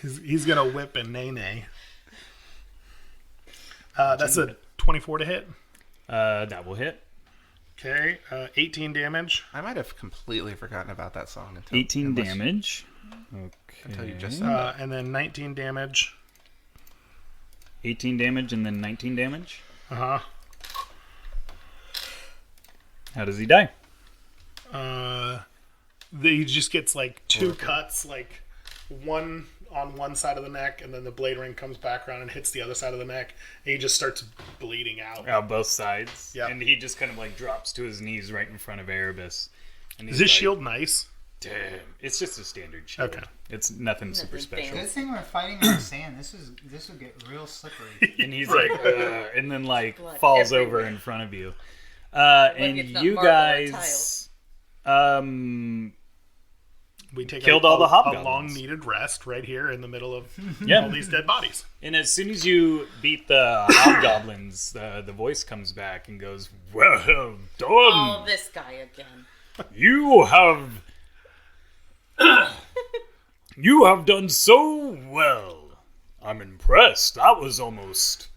He's gonna whip a nay. That's a 24 to hit. That will hit. Okay, 18 damage. I might have completely forgotten about that song. 18 unless- damage. Until you Okay. just said that. And then 19 damage. 18 damage and then 19 damage. Uh-huh. How does he die? He just gets like two cuts, like one on one side of the neck, and then the blade ring comes back around and hits the other side of the neck, and he just starts bleeding out. Out both sides. Yeah. And he just kind of like drops to his knees right in front of Erebus. And Is he's his like, shield nice? Damn. It's just a standard shield. Okay. It's nothing super Nothing special. Good thing we're fighting in the sand. This would get real slippery. And he's Right. like, and then like Blood falls over everywhere. in front of you. Like And it's not you marble or guys, We take Killed a, all the a hobgoblins. long needed rest right here in the middle of Yeah. all these dead bodies. And as soon as you beat the hobgoblins, the voice comes back and goes, "Well done. Oh, this guy again. You have you have done so well. I'm impressed. That was almost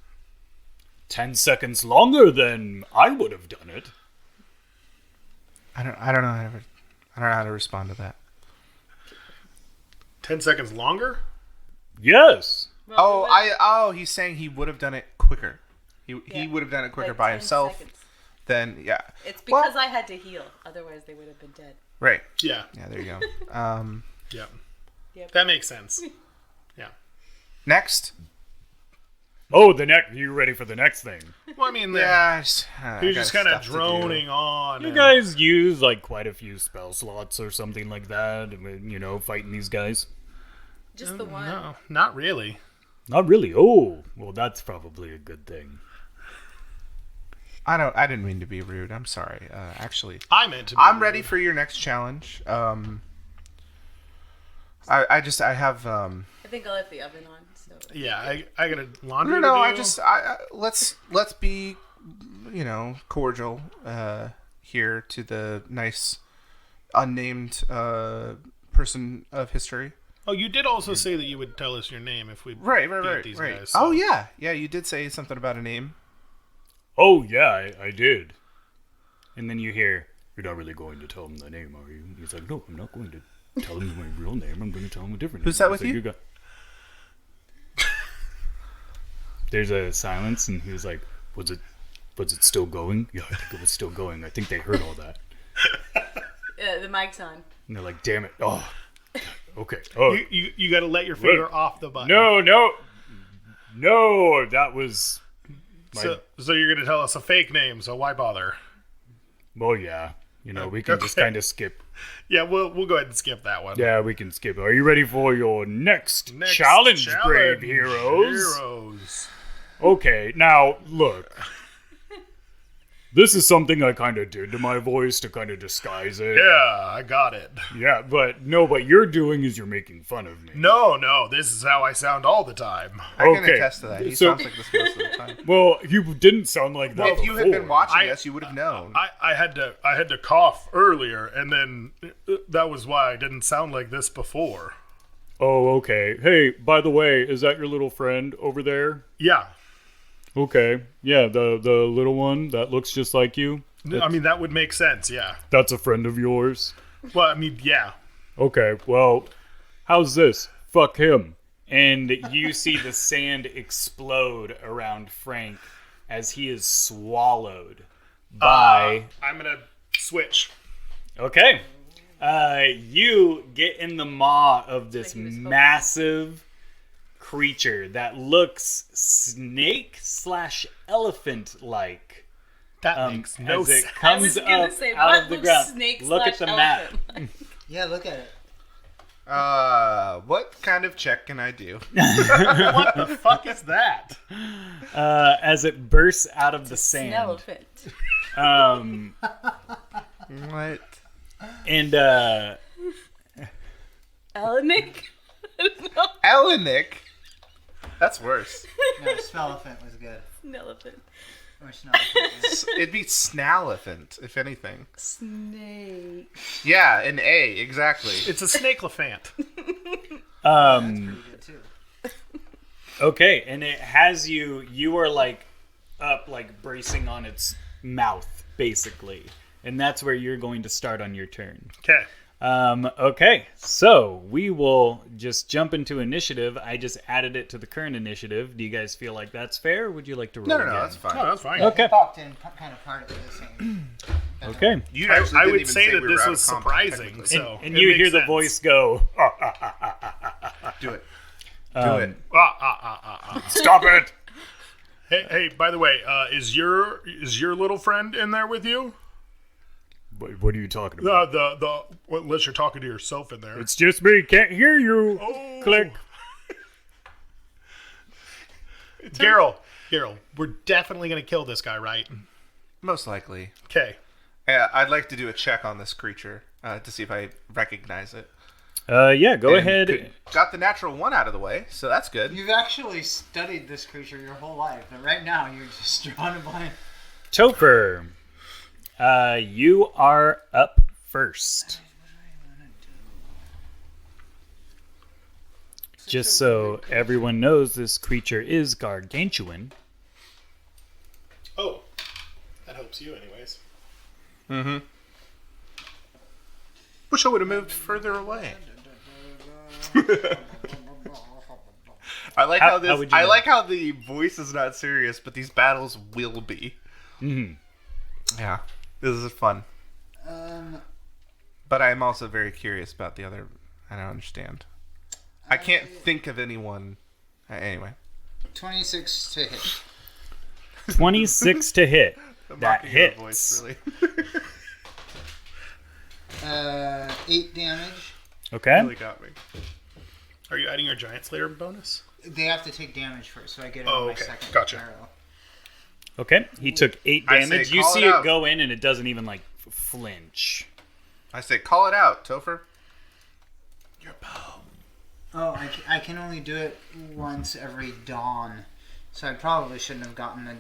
10 seconds longer than I would have done it." I don't know. I don't know how to respond to that. 10 seconds longer? Yes. Well, He's saying he would have done it quicker. He Yeah. would have done it quicker like by 10 himself. seconds. Then yeah. It's Well- because I had to heal. Otherwise, they would have been dead. Right. Yeah. Yeah. There you go. Yeah. Yep. That makes sense. Yeah. Next. Oh, you ready for the next thing? Well, I mean, Yeah. he's just kind of droning on. You and- guys use like quite a few spell slots or something like that, you know, fighting these guys. Just the one. No, not really. Not really. Oh, well, that's probably a good thing. I didn't mean to be rude. I'm sorry. Actually, I meant to be. I'm ready for your next challenge. I have I think I left the oven on. So Yeah, I got a laundry no. to do. Let's be, cordial here to the nice unnamed person of history. Oh, you did also say that you would tell us your name if we Right. beat these guys. Oh yeah. You did say something about a name. Oh, yeah, I did. And then you hear, "You're not really going to tell him the name, are you?" He's like, "No, I'm not going to tell him my real name. I'm going to tell him a different Who's name." that with He's like, you? There's a silence, and he was like, was it still going?" "Yeah, I think it was still going. I think they heard all that." the mic's on. And they're like, "Damn it. Oh, okay. Oh, You got to let your finger off the button. no, that was my... So you're going to tell us a fake name, so why bother? Well, yeah. We can just Okay. kind of skip. Yeah, we'll go ahead and skip that one. Yeah, we can skip. Are you ready for your next challenge, brave heroes? Okay, now, look. This is something I kind of did to my voice to kind of disguise it. Yeah, I got it. Yeah, but what you're doing is you're making fun of me. No, this is how I sound all the time. I can Okay. attest to that. He So- sounds like this most of the time. Well, you didn't sound like that If you had been before. watching us, you would have known. I had to cough earlier, and then that was why I didn't sound like this before. Oh, okay. Hey, by the way, is that your little friend over there? Yeah, Okay. Yeah, the little one that looks just like you. I mean that would make sense. Yeah. That's a friend of yours. Well, I mean, yeah. Okay, well, how's this? Fuck him. And you see the sand explode around Frank as he is swallowed by... I'm gonna switch. Okay. You get in the maw of this Like he was hoping. massive creature that looks snake/elephant like. That makes no as it sense. comes I was gonna up say, out what of the looks ground. snake Look at the slash map. elephant like? Yeah, look at it. What kind of check can I do? What the fuck is that? As it bursts out of the An sand. elephant. What? And Elenic? No, Elenic? That's worse. No, Smellephant was good. an elephant. Or Smellephant. It'd be Snalephant, if anything. Snake. Yeah, an A, exactly. It's a snakeelephant. Pretty good too. okay, and it has you are like up, like bracing on its mouth, basically. And that's where you're going to start on your turn. Okay. Okay, so we will just jump into initiative. I just added it to the current initiative. Do you guys feel like that's fair? Or would you like to roll No, again? that's fine. Oh, that's fine. Okay. He popped in kind of part of the same. Okay. You I actually didn't would even say that we were this out was of combat, surprising. technically. So And it you makes hear the sense. voice go, Do it. Do it. "Stop it!" Hey, by the way, is your little friend in there with you? What are you talking about? Well, unless you're talking to yourself in there. It's just me. Can't hear you. Oh. Click. Geralt, we're definitely gonna kill this guy, right? Most likely. Okay. I'd like to do a check on this creature to see if I recognize it. Yeah. Go And ahead. got the natural one out of the way, so that's good. You've actually studied this creature your whole life, but right now you're just drawing a blank. Topher. You are up first. Just so everyone knows, this creature is gargantuan. Oh, that helps you, anyways. Wish I would have moved further away. I like How how this. would you I know? like how the voice is not serious, but these battles will be. Yeah, this is fun. But I'm also very curious about the other. I don't understand. I can't think of anyone. Anyway, 26 to hit. 26 to hit. I'm That mocking your hits. voice, really. 8 damage. Okay. Really got me. Are you adding your Giant Slayer bonus? They have to take damage first, so I get it Oh, on my okay. second Gotcha. arrow. Okay. He took 8 I say damage. You call see it it out. go in, and it doesn't even like flinch. I say, call it out, Topher. Your bow. Oh, I can only do it once every dawn, so I probably shouldn't have gotten the.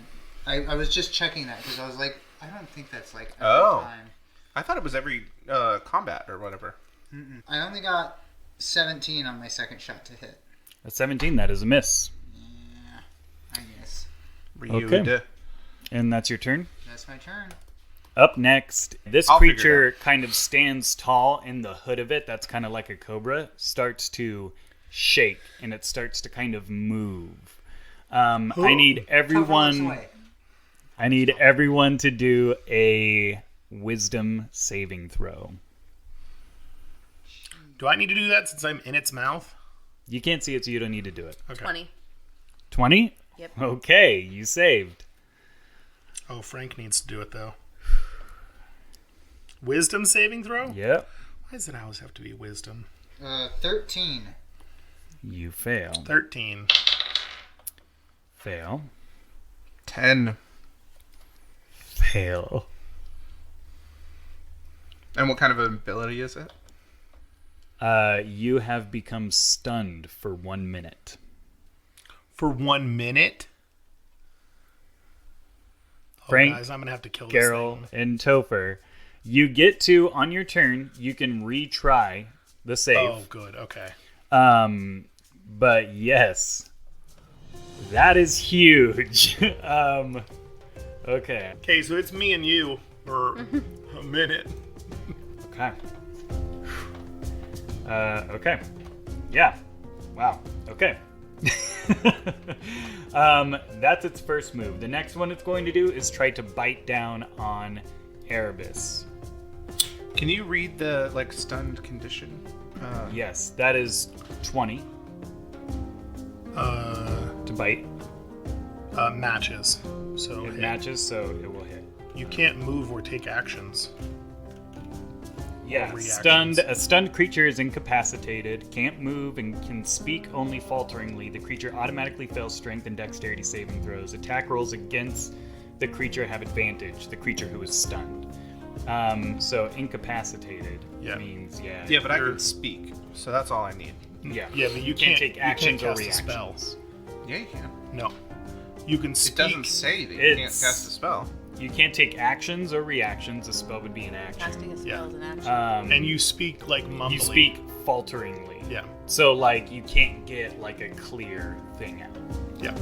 I was just checking that because I was like, I don't think that's like every Oh. time. I thought it was every combat or whatever. I only got 17 on my second shot to hit. A 17, that is a miss. Yeah, I guess. Okay. And that's your turn? That's my turn. Up next, this I'll figure it creature kind of stands tall, and the hood of it, that's kind of like a cobra, starts to shake, and it starts to kind of move. I need everyone. I need everyone to do a wisdom saving throw. Do I need to do that since I'm in its mouth? You can't see it, so you don't need to do it. Okay. 20. 20? Yep. Okay, you saved. Oh, Frank needs to do it though. Wisdom saving throw? Yep. Why does it always have to be wisdom? 13. You fail. 13. Fail. 10. Fail. And what kind of ability is it? You have become stunned for 1 minute. For 1 minute? Oh, Frank, guys, I'm gonna have to kill this Geralt, thing. and Topher, you get to, on your turn, you can retry the Oh, save. good. Okay. But yes, that is huge. Okay. Okay, so it's me and you for a minute. Okay. Okay. Yeah. Wow. Okay. That's its first move. The next one it's going to do is try to bite down on Erebus. Can you read the stunned condition? Yes, that is 20 to bite. Matches. So It hit. matches, so it will hit. You can't move or take actions. Yeah, reactions. stunned. A stunned creature is incapacitated, can't move, and can speak only falteringly. The creature automatically fails strength and dexterity saving throws. Attack rolls against the creature have advantage. The creature who is stunned. So incapacitated means Yeah, but I can speak, so that's all I need. yeah. Yeah, but you can't can't take actions you or can't cast a reactions. spell. Yeah, you can. No, you can It speak. doesn't say that you can't It's- cast a spell. You can't take actions or reactions. A spell would be an action. Casting a spell is an action. And you speak like mumbly. You speak falteringly. Yeah, So you can't get a clear thing out. yeah.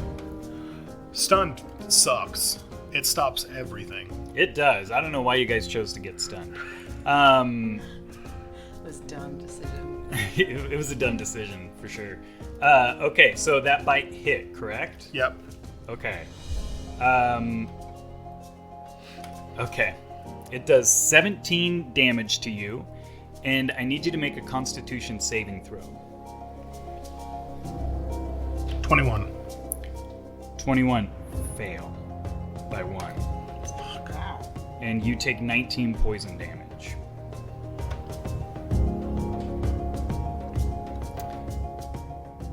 Stunned sucks. It stops everything. It does. I don't know why you guys chose to get stunned. It was a dumb decision. It was a dumb decision for sure. Okay, so that bite hit, correct? Yep. Okay. Okay. It does 17 damage to you, and I need you to make a Constitution saving throw. 21. 21. Fail. By 1. And you take 19 poison damage.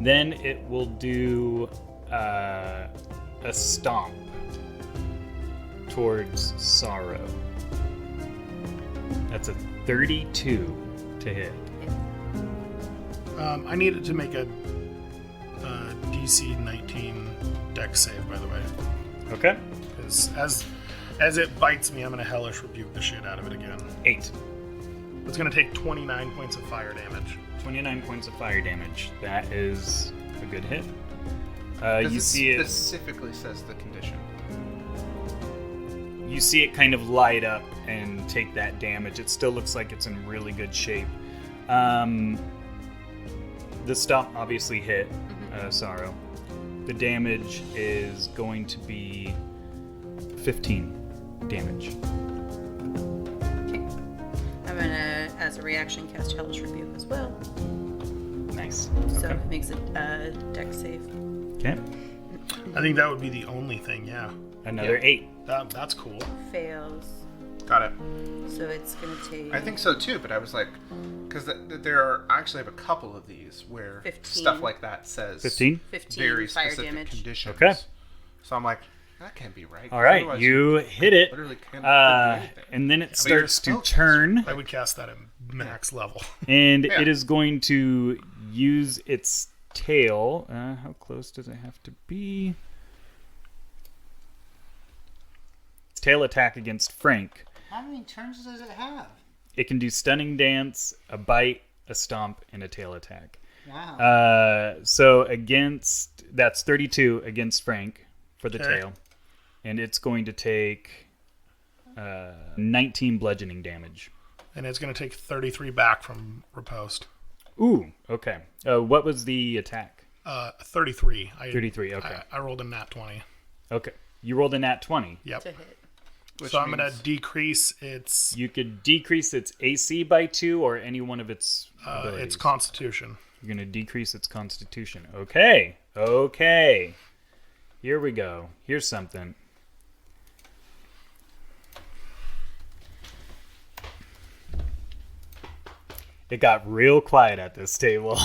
Then it will do a stomp towards Sorrow. That's a 32 to hit. I needed to make a DC 19 dex save, by the way. Okay. Because as it bites me, I'm going to hellish rebuke the shit out of it again. 8. It's going to take 29 points of fire damage. 29 points of fire damage. That is a good hit. Because You see it. specifically says the condition. You see it kind of light up and take that damage. It still looks like it's in really good shape. The stomp obviously hit Sorrow. The damage is going to be 15 damage. I'm gonna, as a reaction, cast Hellish Rebuke as well. Nice. So Okay. it makes it a dex save. Okay. I think that would be the only thing, yeah. Another 8. That's cool. Fails. Got it. So it's gonna take. I think so too, but I was like, because there are I actually have a couple of these where 15. stuff like that says 15? 15 very fire specific damage. conditions. Okay. So I'm like, that can't be right. All right, Otherwise you hit it. literally can't do anything. And then it But your starts to spell- turn, I would cast that at max level. and Yeah. it is going to use its tail. How close does it have to be? Tail attack against Frank. How many turns does it have? It can do stunning dance, a bite, a stomp, and a tail attack. Wow. So against that's 32 against Frank for the Okay. tail, and it's going to take 19 bludgeoning damage. And it's going to take 33 back from riposte. Ooh, okay. What was the attack? 33. 33. Okay, I rolled a nat 20. okay. You rolled a nat 20. Yep. To hit. Which So I'm going means- to decrease its You could decrease its AC by 2 or any one of its abilities. its constitution. You're going to decrease its constitution. Okay. Okay. Here we go. Here's something. It got real quiet at this table.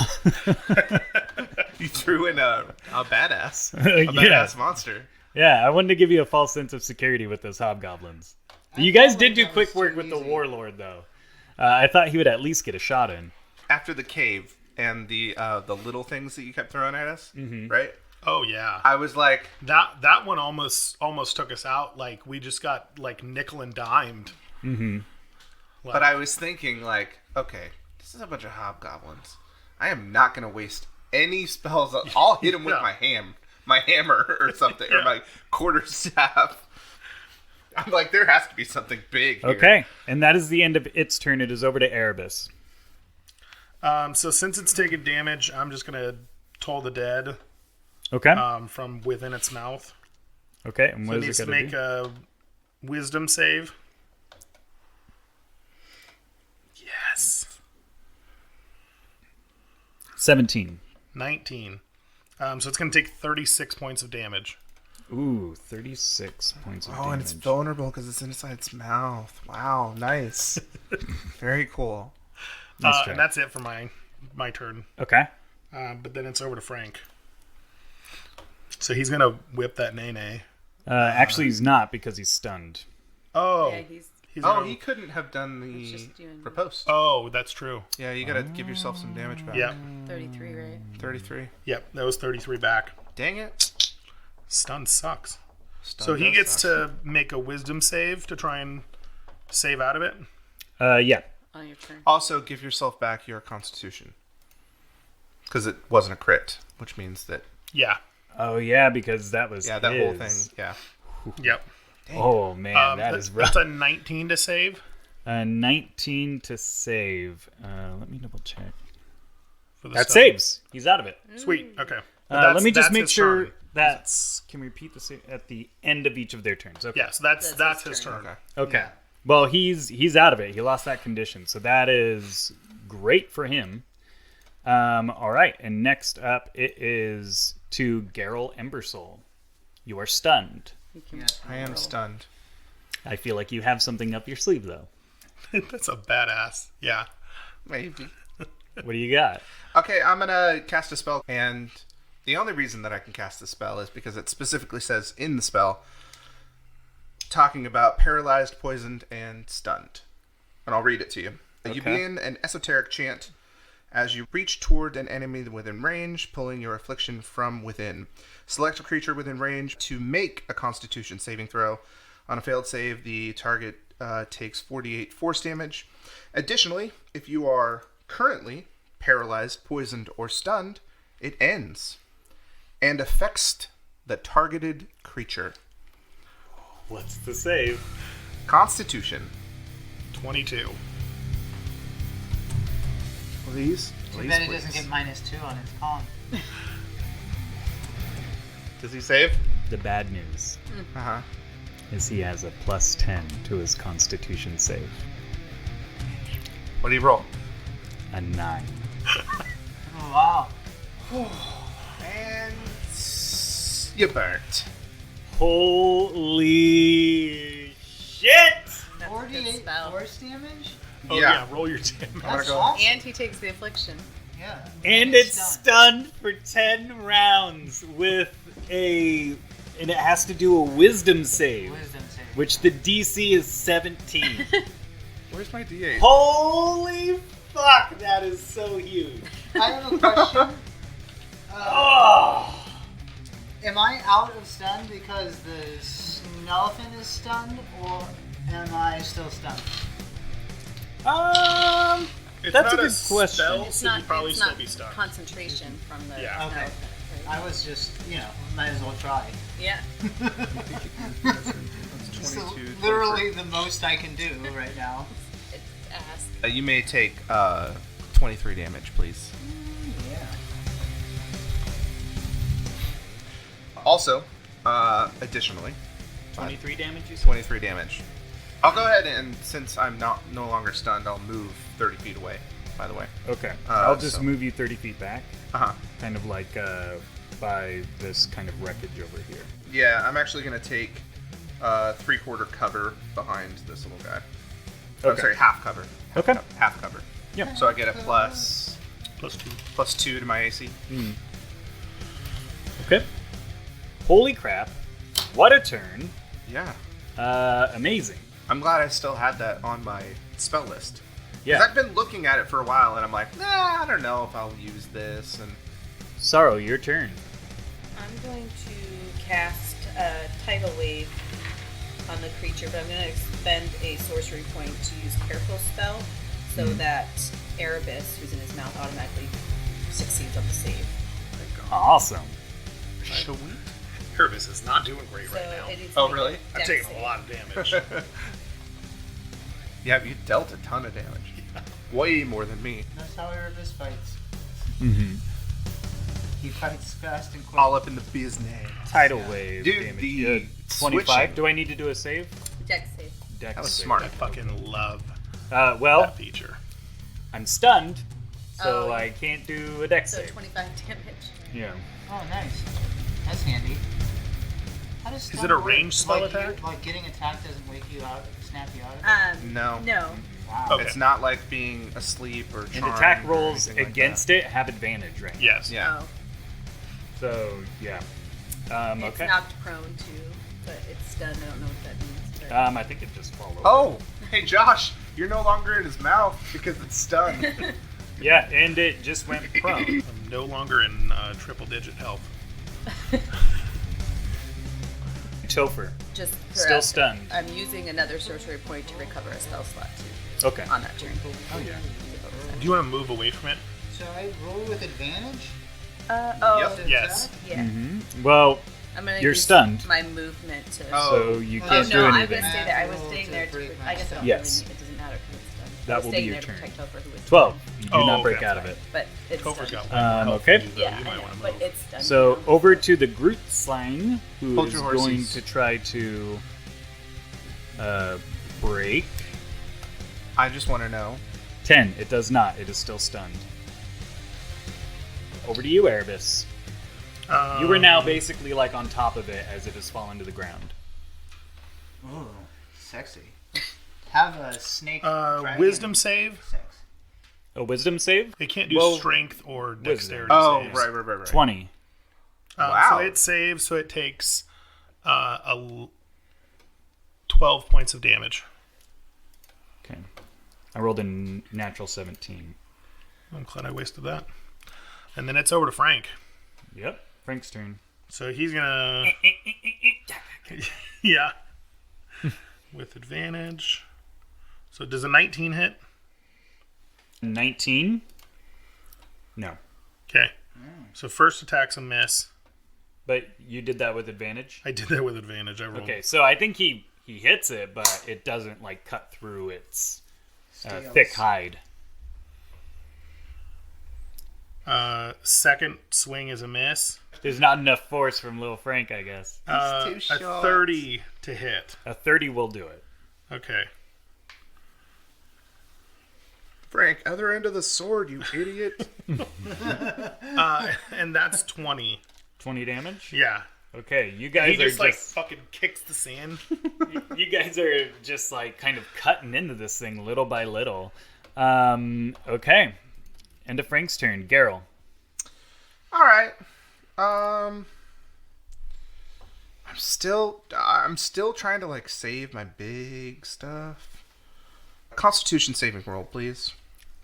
You threw in a badass, Yeah. badass monster. Yeah, I wanted to give you a false sense of security with those hobgoblins. You guys did do that quick was work too with the easy. warlord, though. I thought he would at least get a shot in. After the cave and the little things that you kept throwing at us, right? Oh yeah. I was like, That one almost took us out. Like we just got like nickel and dimed. but I was thinking like, okay, this is a bunch of hobgoblins. I am not gonna waste any spells. I'll hit him with Yeah. my hammer or something, or Yeah. my quarterstaff. I'm like, there has to be something big here. Okay, and that is the end of its turn. It is over to Erebus. So since it's taken damage, I'm just gonna toll the dead Okay. from within its mouth. Okay, and So what it needs is it to going to make do? a wisdom save. 17. 19. So it's going to take 36 points of damage. Ooh, 36 points of damage. And it's vulnerable because it's inside its mouth. Wow, nice. Very cool. Nice try. And that's it for my turn. Okay. But then it's over to Frank. So he's going to whip that Nene. Actually, he's not because he's stunned. Oh. Yeah, he's He couldn't have done the just doing- riposte. Oh, that's true. Yeah, you gotta give yourself some damage back. Yep. 33, right? 33. Yep, that was 33 back. Dang it. Stun sucks. Stun So he does gets suck. to make a wisdom save to try and save out of it. Yeah. On your turn. Also, give yourself back your constitution. Because it wasn't a crit, which means that... Yeah. Oh, yeah, because that was Yeah, that whole thing. his. Yeah. Yep. Oh, man, that is rough. That's a 19 to save. 19 to save. Let me double check. For the That stun. saves. He's out of it. Sweet. Okay. But Let me just that's make his sure turn. that's... Can we repeat this at the end of each of their turns? Okay. Yeah, so that's That's his his turn. turn. Okay. Okay. Well, he's out of it. He lost that condition, so that is great for him. All right, and next up it is to Geralt Embersoul. You are stunned. You can I am stunned. I feel like you have something up your sleeve, though. That's a badass. Yeah. Maybe. What do you got? Okay, I'm gonna cast a spell, and the only reason that I can cast the spell is because it specifically says in the spell, talking about paralyzed, poisoned, and stunned. And I'll read it to you. You Okay. begin an esoteric chant as you reach toward an enemy within range, pulling your affliction from within. Select a creature within range to make a Constitution saving throw. On a failed save, the target takes 48 force damage. Additionally, if you are currently paralyzed, poisoned, or stunned, it ends and affects the targeted creature. What's the save? Constitution. 22. Please. Too bad it doesn't get -2 on its con. Does he save? The bad news Uh-huh. is he has a +10 to his Constitution save. What do you roll? A 9. Oh, wow. And you burnt. Holy shit! 48 spell. force damage? Oh, Yeah. yeah. Roll your damage. That's go. awesome. And he takes the affliction. Yeah. And it's stunned for 10 rounds with and it has to do a wisdom save, Wisdom save. which the DC is 17. Where's my D8? Holy fuck, that is so huge. I have a question. Oh! Am I out of stun because the elephant is stunned, or am I still stunned? It's That's a not good question. Spell, It's so not, you'd probably it's still not be stunned. concentration from the Yeah. Okay. elephant, I right? was just, might as well try. Yeah. That's It's 22, literally the most I can do right now. It's ass. You may take 23 damage, please. Yeah. Also, additionally, 23 damage, you said? 23 damage. I'll go ahead and, since I'm no longer stunned, I'll move 30 feet away, by the way. Okay. I'll just so- move you 30 feet back, Uh-huh. kind of like by this kind of wreckage over here. Yeah, I'm actually going to take 3/4 cover behind this little guy. I'm Okay. sorry, half cover. Okay. Half cover. Yep. So I get a plus +2. +2 to my AC. Okay. Holy crap. What a turn. Yeah. Amazing. I'm glad I still had that on my spell list. Yeah. Because I've been looking at it for a while, and I'm like, I don't know if I'll use this. And Sorrow, your turn. I'm going to cast a tidal wave on the creature, but I'm going to expend a sorcery point to use Careful spell so that Erebus, who's in his mouth, automatically succeeds on the save. Awesome. sweet. Hervis is not doing great So right now. it is Oh, like really? I'm dex taking save. a lot of damage. Yeah, you dealt a ton of damage. Way more than me. That's how Erebus fights. Mm-hmm. He fights fast and quick. All up in the business. Tidal wave Dude, damage. the 25. switching. Do I need to do a save? Dex save. Dex That was save. smart. I fucking love Well, that feature. I'm stunned, so Oh. I can't do a dex So save. 25 damage. Yeah. Oh, nice. That's handy. How does Is stun it a work? ranged spell like attack? Like getting attacked doesn't wake you out, snap you out of it? No. No. Wow. Okay. It's not like being asleep or And charmed attack or rolls anything like against that. it have advantage, right? Yes. Yeah. Oh. So, yeah. It's Okay. knocked prone too, but it's stunned. I don't know what that means. But I think it just follows. Oh, hey Josh, you're no longer in his mouth because it's stunned. Yeah, and it just went prone. I'm no longer in triple-digit health. Topher. just for Still us, stunned. I'm using another sorcery point to recover a spell slot too Okay. on that turn. Oh, yeah. Do you want to move away from it? So I roll with advantage? Oh, Yep. to Yes. attack? yeah. Well, I'm gonna you're use stunned. my movement to. Oh. so you Oh, can't Oh, do no, I'm anything. gonna stay there. I was Roll staying to there. break my I guess I spell. don't Yes. really. It doesn't matter because it's done. That I was will be staying your there to turn. protect Topher, who was 12. stunned. You do Oh, not break okay. out of it. But it's Topher's done. got one. Okay. You Yeah, I might know, want to but move. it's done. So now. over to the Groot Slang, who Hold is your going horses. to try to break. I just want to know. 10. It does not. It is still stunned. Over to you, Erebus. You are now basically like on top of it as it has fallen to the ground. Ooh, sexy. Have a snake. dragon Wisdom save. sex. A wisdom save? It can't do Well, strength or dexterity Oh, saves. right. 20. Wow. So it saves, so it takes 12 points of damage. Okay. I rolled a natural 17. I'm glad I wasted that. And then it's over to Frank. Yep. Frank's turn. So he's gonna, yeah, with advantage. So does a 19 hit? 19? No. Okay. So first attack's a miss. But you did that with advantage? I did that with advantage. I rolled. Okay, so I think he hits it, but it doesn't like cut through its Scales. thick hide. Second swing is a miss. There's not enough force from Lil Frank, I guess. too A short. 30 to hit. A 30 will do it. Okay. Frank, other end of the sword, you idiot. And that's 20. 20 damage? Yeah. Okay, you He guys are just like just fucking kicks the sand. you guys are just like kind of cutting into this thing little by little. Okay. End of Frank's turn. Garrel. All right. I'm still trying to like save my big stuff. Constitution saving roll, please.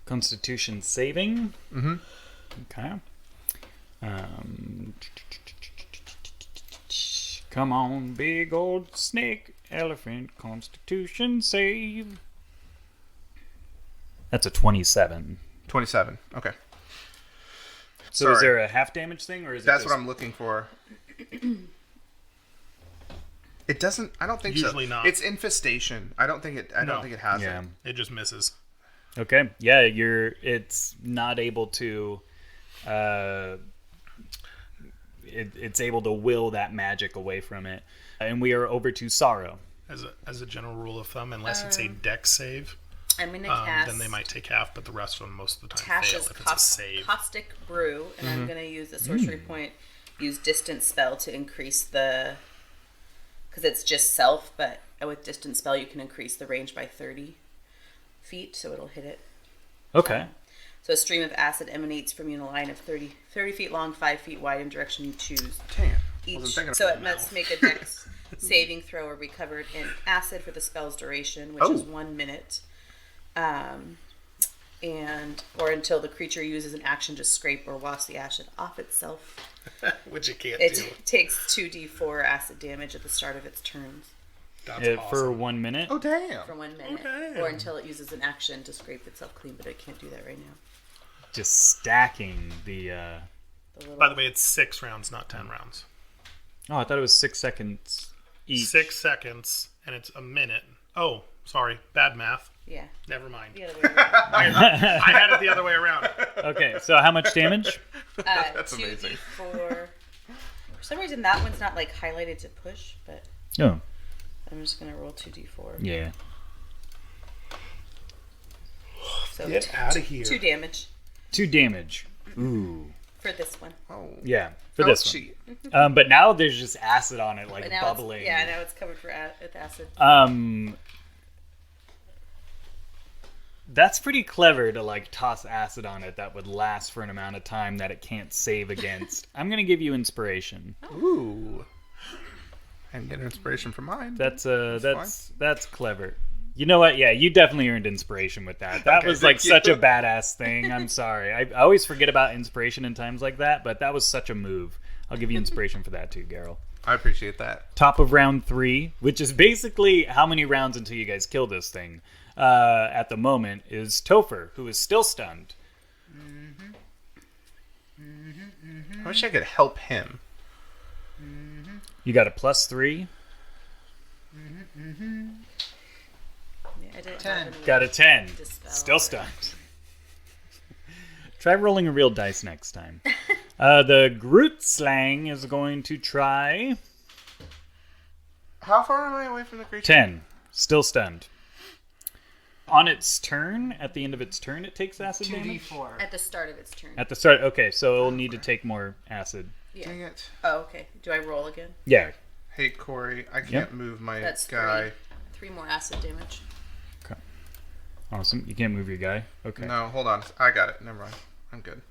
Constitution saving. Mm-hmm. Okay. Come on, big old snake elephant. Constitution save. That's a 27. 27. Okay. So is Sorry. there a half damage thing, or is it That's just... what I'm looking for. It doesn't. I don't think Usually so. not. It's infestation. I don't think it. I No. don't think it has Yeah. it. It just misses. Okay. Yeah, it's not able to it's able to will that magic away from it. And we are over to Sorrow. As a general rule of thumb, unless it's a dex save, I'm gonna cast. then they might take half, but the rest of them most of the time fail Tasha's if it's a save. caustic brew, and I'm gonna use a sorcery point. Use distance spell to increase the. Because it's just self, but with distance spell you can increase the range by 30 feet, so it'll hit it. Okay. So a stream of acid emanates from you in a line of 30 feet long, 5 feet wide in direction you choose. Damn. Each. Wasn't thinking So about it that. must make a dex saving throw or be covered in acid for the spell's duration, which is 1 minute. And or until the creature uses an action to scrape or wash the acid off itself. Which it can't It do. takes 2d4 acid damage at the start of its turns That's For awesome. 1 minute. Oh damn. for 1 minute, Okay. or until it uses an action to scrape itself clean. But it can't do that right now. Just stacking the The little, By the way, it's 6 rounds, not 10 rounds. Oh, I thought it was 6 seconds each. 6 seconds, and it's a minute. Oh, sorry, bad math. yeah, Never mind. the other way around. I had it the other way around. Okay, so how much damage? That's amazing. 2d4. For some reason, that one's not like highlighted to push, but Oh, I'm just gonna roll 2d4. yeah. So Get out of here. 2 damage. 2 damage. Ooh. For this one. Oh. Yeah, for Oh, this gee. one. But now there's just acid on it, like But now bubbling. now it's covered with acid. That's pretty clever to like toss acid on it that would last for an amount of time that it can't save against. I'm gonna give you inspiration. Ooh. And get inspiration from mine. That's clever. You know what? Yeah, you definitely earned inspiration with that. That Okay, was like thank such you. a badass thing. I'm sorry. I always forget about inspiration in times like that, but that was such a move. I'll give you inspiration for that too, Garrel. I appreciate that. Top of round 3, which is basically how many rounds until you guys kill this thing. At the moment is Topher, who is still stunned. I wish I could help him. You got a +3. I don't 10. have any Got a 10. dispel Still or- stunned. Try rolling a real dice next time. The Groot Slang is going to try How far am I away from the creature? 10. Still stunned. On its turn, at the end of its turn, it takes acid damage? 2d4. At the start of its turn. At the start, okay, so it'll need to take more acid. Yeah. Dang it. Oh, okay. Do I roll again? Yeah. Hey, Corey, I can't Yep. move my That's guy. 3 more acid damage. Awesome. You can't move your guy? Okay. No, hold on. I got it. Never mind. I'm good.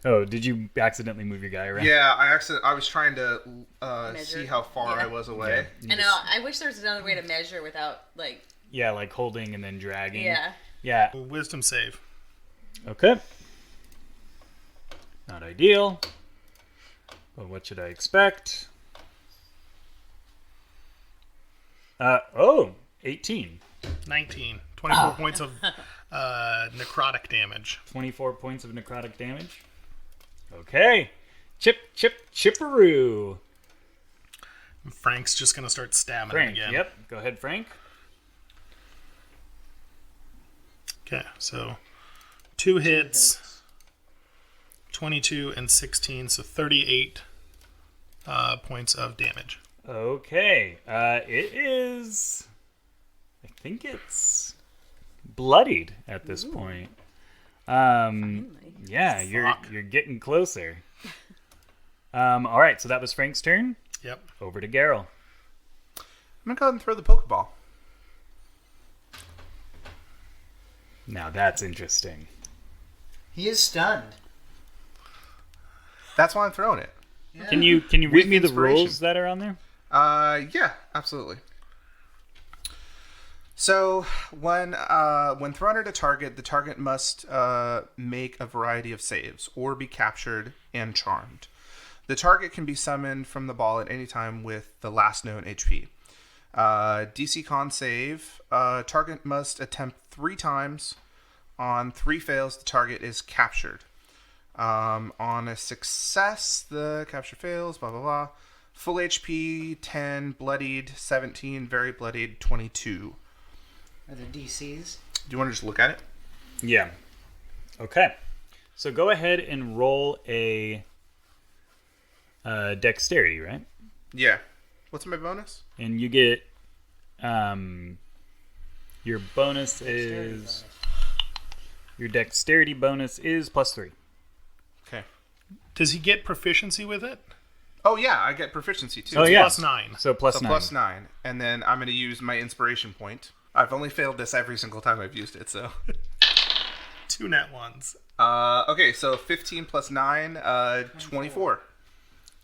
Oh, did you accidentally move your guy around? Yeah, I was trying to Measure. see how far Yeah. I was away. You I just- know. I wish there was another way to measure without, like, Yeah, like holding and then dragging. yeah. Yeah. Wisdom save. Okay. Not ideal. But what should I expect? 18. 19. 24 points of necrotic damage. 24 points of necrotic damage. Okay. Chipperoo. Frank's just going to start stabbing him Frank, again. yep. Go ahead, Frank. Okay, so 2 hits, 22 and 16, so 38 points of damage. Okay. It is... I think it's bloodied at this point. Yeah, you're getting closer. All right, so that was Frank's turn. Yep. Over to Garrel. I'm gonna go ahead and throw the Pokeball. Now that's interesting. He is stunned. That's why I'm throwing it. Yeah. Can you read With me the inspiration. rules that are on there? Yeah, absolutely. So when thrown at a target, the target must make a variety of saves or be captured and charmed. The target can be summoned from the ball at any time with the last known HP. DC con save. Target must attempt 3 times. On 3 fails, the target is captured. On a success, the capture fails. Blah blah blah. Full HP 10, bloodied 17, very bloodied 22. Are there DCs? Do you want to just look at it? Yeah. Okay. So go ahead and roll a dexterity, right? Yeah. What's my bonus? And you get your bonus is your dexterity bonus is +3. Okay. Does he get proficiency with it? Oh yeah, I get proficiency too. Oh yeah. +9. So plus So 9. +9, and then I'm going to use my inspiration point. I've only failed this every single time I've used it, so. 2 nat ones. Okay, so 15 plus 9, 24.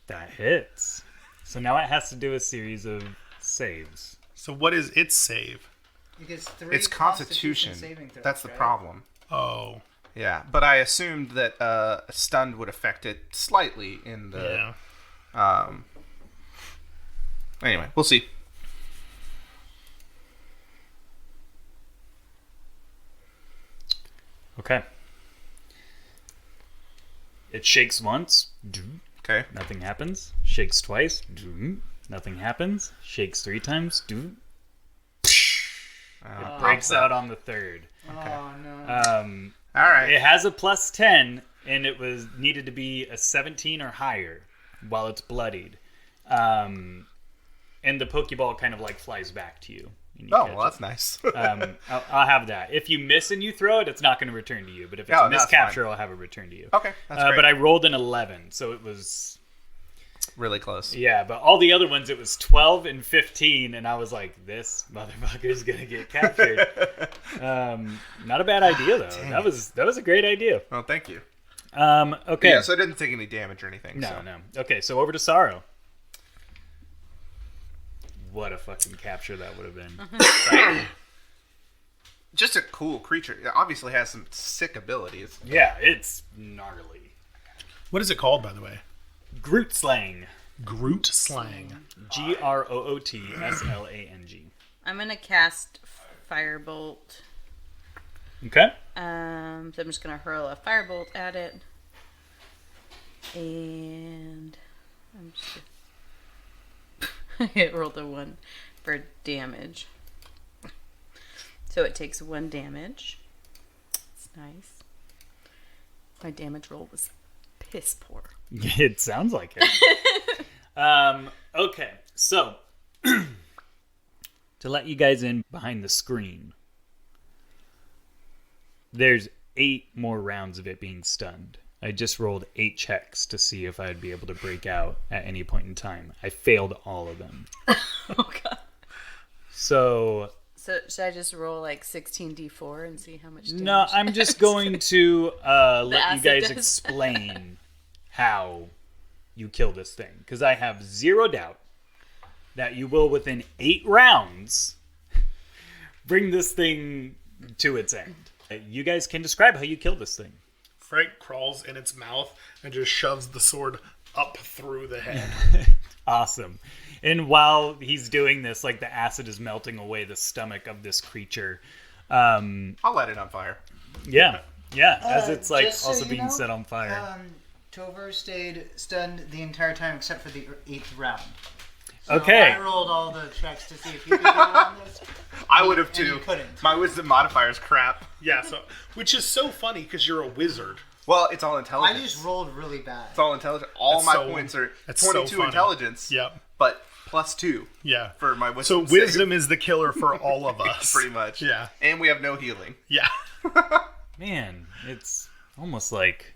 That hits. So now it has to do a series of saves. So what is its save? It gets 3 It's Constitution. saving throws, That's the right? problem. Oh, Yeah, but I assumed that stunned would affect it slightly in the. yeah. Anyway, we'll see. Okay. It shakes once. Okay. Nothing happens. Shakes twice. Nothing happens. Shakes 3 times. It breaks out on the 3rd. Oh, no. All right. It has a +10, and it was needed to be a 17 or higher while it's bloodied. And the Pokeball kind of like flies back to you. and you Oh, catch well, it. that's nice. I'll have that. If you miss and you throw it, it's not going to return to you. But if it's Oh, a that's miscapture, I'll have it return to you. Okay, that's great. But I rolled an 11, so it was... Really close. Yeah, but all the other ones, it was 12 and 15, and I was like, this motherfucker's going to get captured. Not a bad idea, though. That was a great idea. Well, thank you. Okay. Yeah, so I didn't take any damage or anything. No, so. no. Okay, so over to Sorrow. What a fucking capture that would have been. Just a cool creature. It obviously has some sick abilities. Yeah, it's gnarly. What is it called, by the way? Groot Slang. Groot slang. Grootslang. I'm gonna cast Firebolt. Okay. So I'm just gonna hurl a firebolt at it, and I'm just I rolled a 1 for damage. So it takes 1 damage. It's nice. My damage roll was piss poor. It sounds like it. Okay, so to let you guys in behind the screen, there's 8 more rounds of it being stunned. I just rolled 8 checks to see if I'd be able to break out at any point in time. I failed all of them. Oh god. So should I just roll like 16d4 and see how much damage? no, I'm just going to let you acid guys does. explain how you kill this thing. Because I have zero doubt that you will, within 8 rounds, bring this thing to its end. You guys can describe how you kill this thing. Frank crawls in its mouth and just shoves the sword up through the head. Awesome. And while he's doing this, like the acid is melting away the stomach of this creature. I'll light it on fire. Yeah. As it's like just so also you being know, set on fire. Tovar stayed stunned the entire time except for the 8th round. So Okay. I rolled all the checks to see if you could get on this. I would have And you too. couldn't. My wisdom modifier is crap. Yeah, so which is so funny because you're a wizard. Well, it's all I intelligence. just rolled really bad. It's all intelligence. All That's my so- points are that's so 22 funny. intelligence. Yep. But +2 Yeah. for my So wisdom. wisdom is the killer for all of us. pretty much. Yeah. And we have no healing. Yeah. Man, it's almost like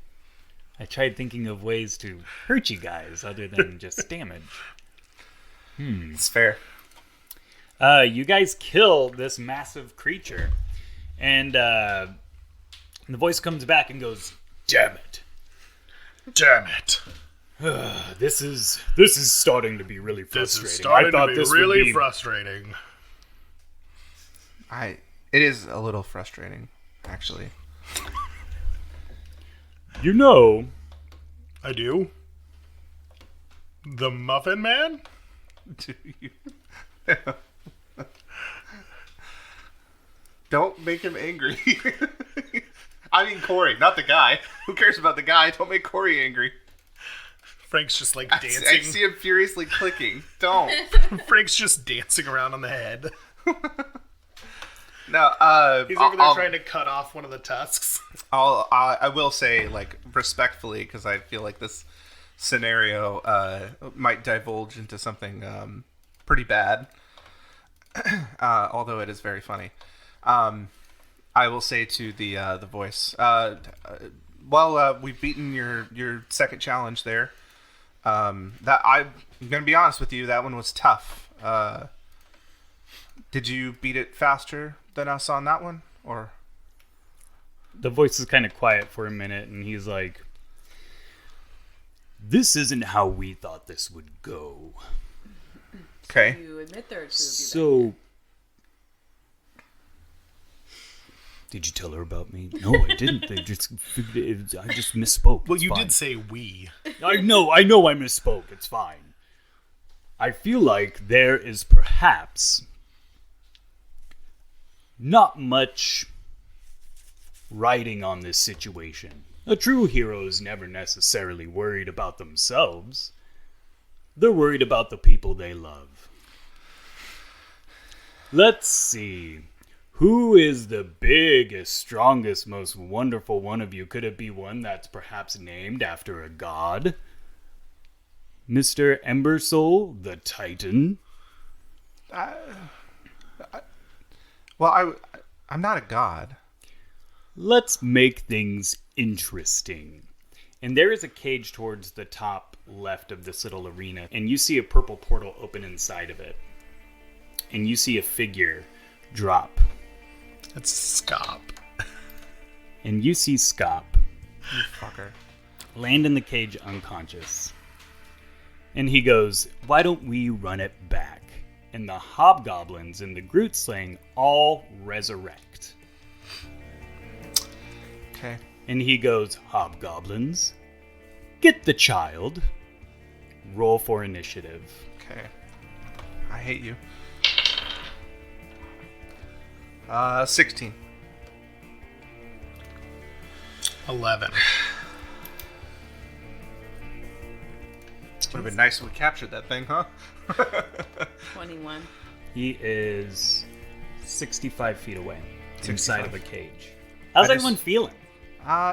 I tried thinking of ways to hurt you guys other than just damage. It's fair. You guys kill this massive creature, and the voice comes back and goes, "Damn it! Damn it. This is starting to be really This frustrating. is starting to be this really would be frustrating. It is a little frustrating, actually. You know, I do. The Muffin Man? Do you? Don't make him angry. I mean Corey, not the guy. Who cares about the guy? Don't make Corey angry. Frank's just like I dancing. see him furiously clicking. Don't. Frank's just dancing around on the head. No, He's over there trying to cut off one of the tusks. I will say, like, respectfully, because I feel like this scenario might divulge into something pretty bad, although it is very funny. I will say to the voice, we've beaten your second challenge there. That I'm gonna be honest with you, that one was tough. Did you beat it faster than us on that one, or? the voice is kind of quiet for a minute, and he's like, "This isn't how we thought this would go." Okay. You admit there are 2 of you. So, did you tell her about me? No, I didn't. I just misspoke. Well, It's you fine. did say we. I know I misspoke. It's fine. I feel like there is perhaps not much writing on this situation. A true hero is never necessarily worried about themselves. They're worried about the people they love. Let's see. Who is the biggest, strongest, most wonderful one of you? Could it be one that's perhaps named after a god? Mr. Embersoul, the Titan? Well, I'm not a god. Let's make things interesting. And there is a cage towards the top left of this little arena, and you see a purple portal open inside of it. And you see a figure drop. It's Scop. And you see Scop You fucker. land in the cage unconscious. And he goes, "Why don't we run it back?" And the hobgoblins and the Groot slaying all resurrect. Okay. And he goes, "Hobgoblins, get the child. Roll for initiative." Okay. I hate you. 16. 11. Would have been nice if we captured that thing, huh? 21. He is 65 feet away, inside 65. of a cage. How's That is- everyone feeling?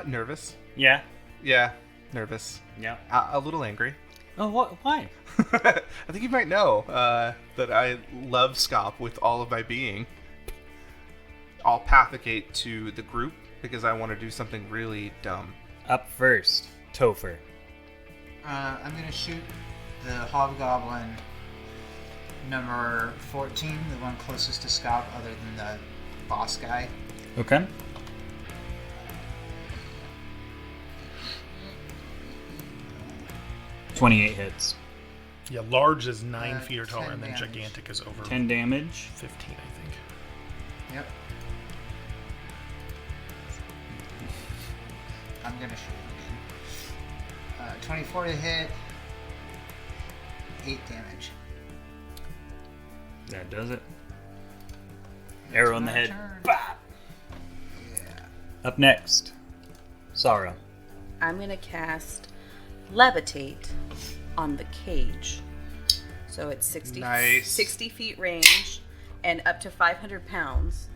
Nervous. Yeah? Yeah, nervous. Yeah. A little angry. Oh, why? I think you might know that I love Scop with all of my being. I'll pathicate to the group because I want to do something really dumb. Up first, Topher. I'm gonna shoot the hobgoblin number 14, the one closest to Scott, other than the boss guy. Okay. "28 hits. Yeah, large is 9 feet or taller, 10 and then damage. gigantic is over 10 damage. 15, I think. Yep. I'm gonna shoot him again. 24 to hit. 8 damage. That does it. Arrow in the my head. turn. Bop! Yeah. Up next, Sarah. I'm going to cast Levitate on the cage. So it's 60, Nice. 60 feet range and up to 500 pounds.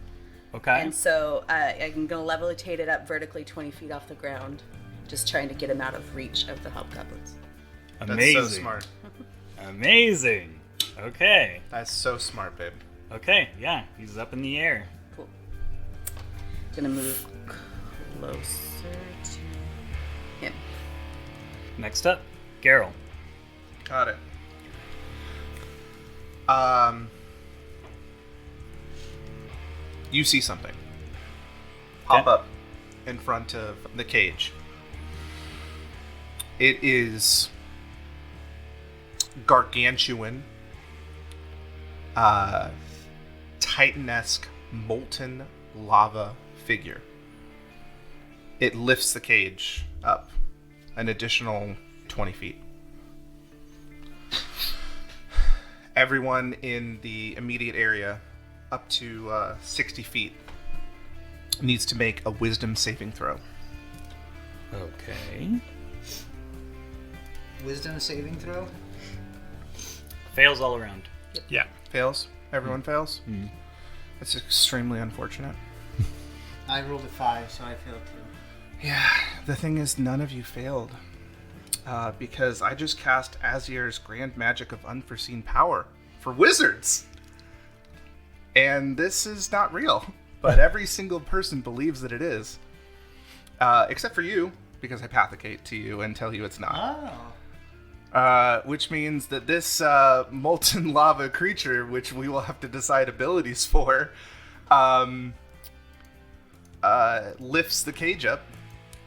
Okay. And so I'm going to levitate it up vertically 20 feet off the ground, just trying to get him out of reach of the hobgoblins. Amazing. That's so smart. Amazing. Okay. That's so smart, babe. Okay, yeah, he's up in the air. Cool. Gonna move closer to him. Next up, Garrel. Got it. You see something pop Okay. up in front of the cage. It is gargantuan, Titan-esque molten lava figure. It lifts the cage up an additional 20 feet. Everyone in the immediate area, up to 60 feet, needs to make a wisdom saving throw. Okay. Wisdom saving throw. Fails all around. Yeah. Fails? Everyone fails? That's extremely unfortunate. I rolled a 5, so I failed too. Yeah, the thing is, none of you failed. Because I just cast Azir's Grand Magic of Unforeseen Power for wizards. And this is not real. But every single person believes that it is. Except for you, because I pathicate to you and tell you it's not. Oh. Which means that this molten lava creature, which we will have to decide abilities for, lifts the cage up,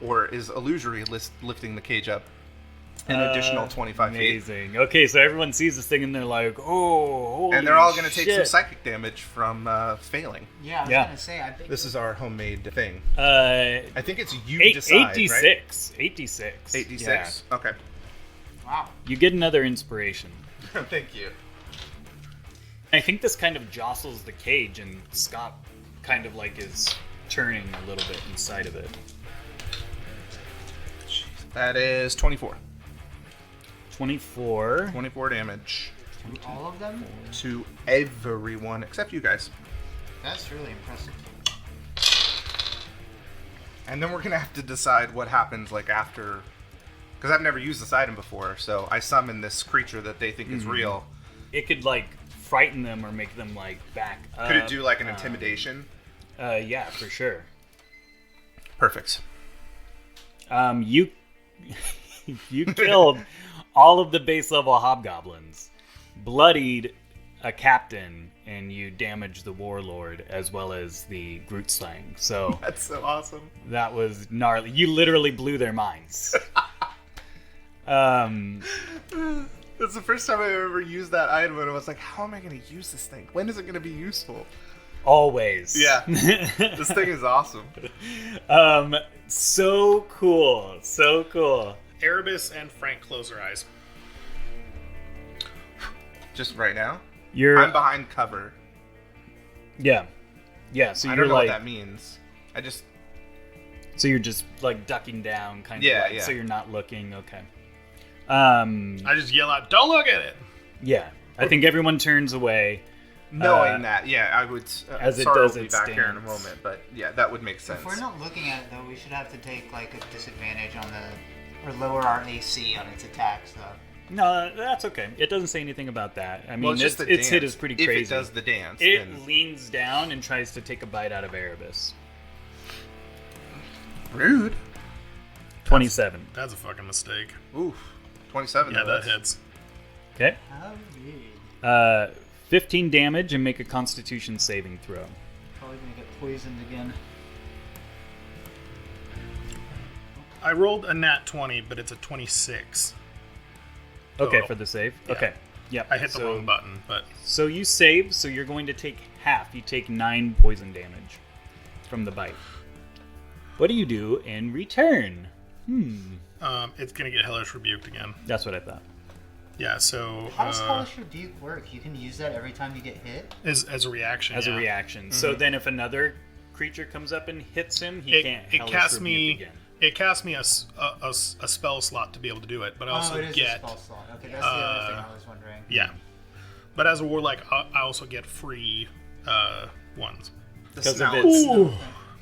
or is illusory lifting the cage up an additional 25 feet. Amazing. Okay, so everyone sees this thing and they're like, "Oh, holy And they're all going to take some shit." psychic damage from failing. Yeah, I was Yeah. gonna say, I think This is our homemade thing. Uh, I think it's you eight, decide, 8d6. 8d6. 8d6? Okay. wow. You get another inspiration. Thank you. I think this kind of jostles the cage, and Scott kind of like is churning a little bit inside of it. That is 24. 24. 24 damage All of them? to everyone except you guys. That's really impressive. And then we're going to have to decide what happens like after, because I've never used this item before, so I summon this creature that they think is real. It could like frighten them or make them like back up. Could it do like an intimidation? Yeah, for sure. Perfect. You you killed all of the base level hobgoblins, bloodied a captain, and you damaged the warlord as well as the Groot slang. So That's so awesome. that was gnarly. You literally blew their minds. That's the first time I ever used that item, and I was like, how am I going to use this thing? When is it going to be useful? Always. Yeah. This thing is awesome. So cool. So cool. Erebus and Frank close their eyes. Just right now? You're I'm behind cover. Yeah. Yeah, so I you're don't know like what that means. so you're just like ducking down kind Yeah, of like, yeah. so you're not looking. Okay. I just yell out, "Don't look at it!" Yeah. I think everyone turns away. Knowing that, yeah, I would. as it Sorry, does will be its back here in a dance. moment, but yeah, that would make sense. If we're not looking at it though, we should have to take like a disadvantage on or lower our AC on its attacks though. No, that's okay. It doesn't say anything about that. I mean, Well, it's just the its hit dance. is pretty If crazy. it does the dance, It then leans down and tries to take a bite out of Erebus. rude. 27. That's a fucking mistake. Oof, 27. Yeah, though, that that's- hits. Okay. How weird. 15 damage and make a Constitution saving throw. Probably gonna get poisoned again. I rolled a nat 20, but it's a 26. Okay, Total. for the save. Yeah. Okay. Yep. I hit the wrong button, but So you save, so you're going to take half. You take 9 poison damage from the bite. What do you do in return? it's gonna get hellish rebuked again. That's what I thought. Yeah, so How does Hellish Rebuke work? You can use that every time you get hit? as a reaction. As yeah. a reaction. So then if another creature comes up and hits him, he can't It hellish casts rebuke me. again. It casts me a spell slot to be able to do it, but I also it is get a spell slot. Okay, that's the other thing I was wondering. yeah. But as a warlock, I also get free ones. The Because of snout. its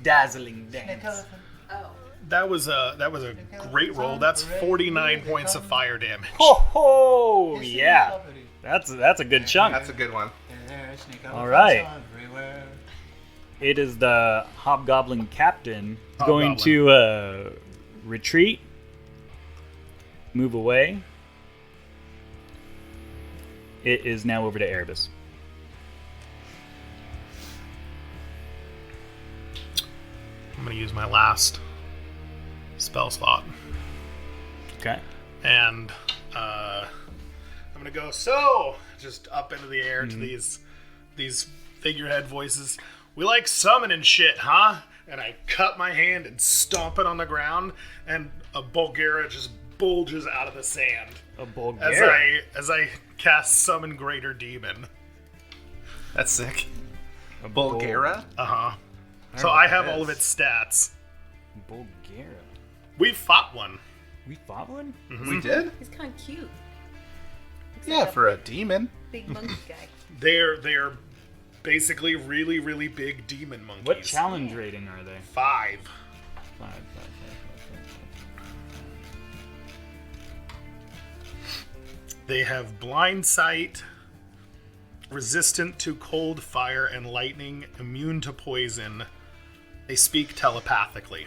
dazzling Snake dance. elephant. Oh. That was a great roll. That's 49 points of fire damage. Ho ho! Yes, Yeah. property. That's a good chunk. That's a good one. There's snake All elephants right. everywhere. It is the Hobgoblin Captain Hobgoblin. going to retreat, move away. It is now over to Erebus. I'm gonna use my last spell slot, Okay. and I'm gonna go just up into the air to these figurehead voices. We like summoning shit, huh? And I cut my hand and stomp it on the ground, and a Bulgara just bulges out of the sand A Bulgaria. as I cast Summon Greater Demon. That's sick. A Bulgara? Uh huh. So know I what have that all of is. its stats. Bulgaria. We fought one. We fought one? We did? He's kind of cute. Looks Yeah, like for a demon. big monkey guy. They're basically really, really big demon monkeys. What challenge rating are they? 5. 5. They have blind sight, resistant to cold, fire, and lightning, immune to poison. They speak telepathically.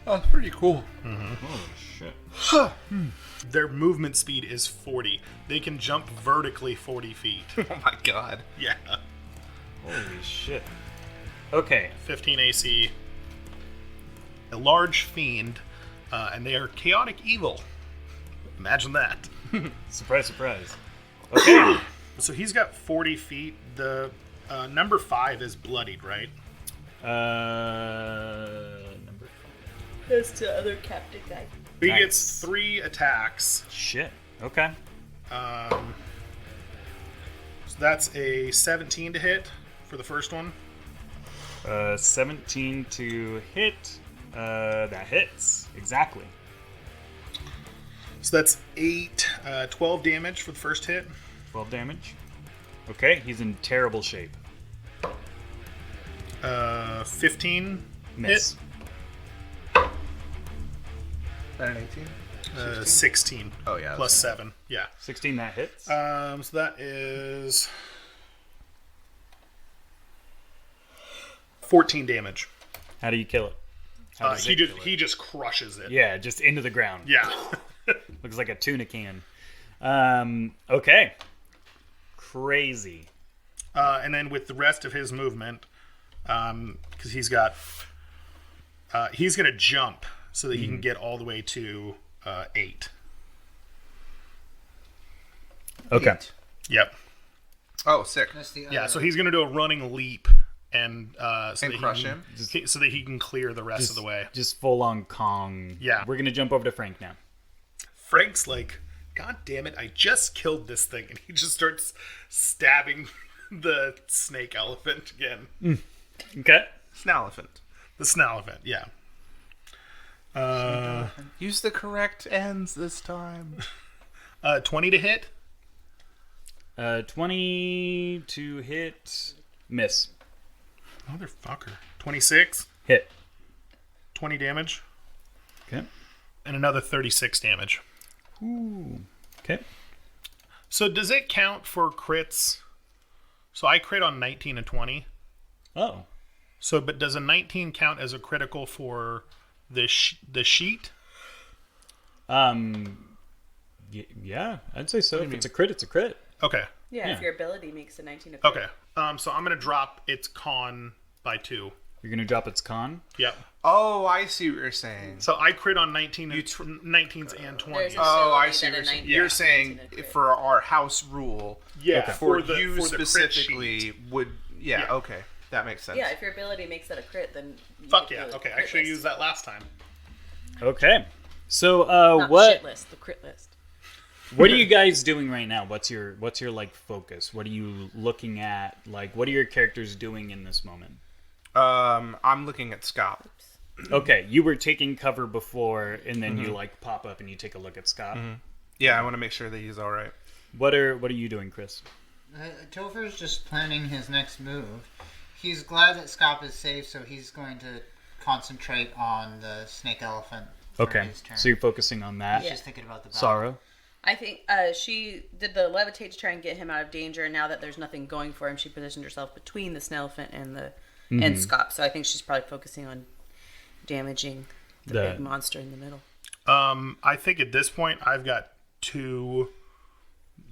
Oh, that's pretty cool. Holy shit. Their movement speed is 40. They can jump vertically 40 feet. Oh my god. Yeah. Holy shit. Okay. 15 AC. A large fiend, and they are chaotic evil. Imagine that. Surprise, surprise. Okay. So he's got 40 feet. The number 5 is bloodied, right? Number 5. That's the other captain guy. He Nice. gets 3 attacks. Shit. Okay. So that's a 17 to hit for the first one. 17 to hit. That hits. Exactly. So that's 12 damage for the first hit. 12 damage. Okay, he's in terrible shape. 15 Miss. hit. That an 18? 16. Oh, yeah, Plus that's 7. Yeah. 16, that hits. So that is 14 damage. How do you kill it? How does it kill it? He just crushes it. Yeah, just into the ground. Yeah. Looks like a tuna can. Okay. Crazy. And then with the rest of his movement, because he's got, he's gonna jump so that he can get all the way to 8. Okay. Yep. Oh, sick. That's the Yeah. other- So he's gonna do a running leap and crush him? so that he can clear the rest of the way. Just full on Kong. Yeah. We're going to jump over to Frank now. Frank's like, God damn it! I just killed this thing, and he just starts stabbing the snake elephant again. Okay. Snalephant. The snalephant. Yeah. Use the correct ends this time. 20 to hit. 20 to hit. Miss. Motherfucker. 26. Hit. 20 damage. Okay. And another 36 damage. Ooh. Okay. So does it count for crits? So I crit on 19 and 20. Oh. So, but does a 19 count as a critical for the sheet? Yeah, I'd say so. If it's a crit, it's a crit. Okay. Yeah, Yeah. if your ability makes a 19 of Okay. So I'm gonna drop its con by 2. You're going to drop its con? Yep. Oh, I see what you're saying. So I crit on 19 and 19s and 20s. There's Oh, I Ability see that what a you're saying. 19 You're is saying a crit. for our house rule, Yeah. for the- you for the crit specifically sheet. would. Yeah, Yeah. okay. That makes sense. Yeah, if your ability makes it a crit, then you Fuck get yeah. the Okay. I crit should have list. used that last time. Okay. So, Not what shit list, the crit list. what are you guys doing right now? What's your like focus? What are you looking at? Like, what are your characters doing in this moment? I'm looking at Scott. Okay, you were taking cover before, and then you like pop up and you take a look at Scott. Yeah, I want to make sure that he's all right. What are you doing, Chris? Topher's just planning his next move. He's glad that Scop is safe, so he's going to concentrate on the snake elephant for Okay, his turn. so you're focusing on that. He's just thinking about the battle. Sorrow. I think she did the levitate to try and get him out of danger, and now that there's nothing going for him, she positioned herself between the snailfin and the and Scott. So I think she's probably focusing on damaging the big monster in the middle. I think at this point I've got 2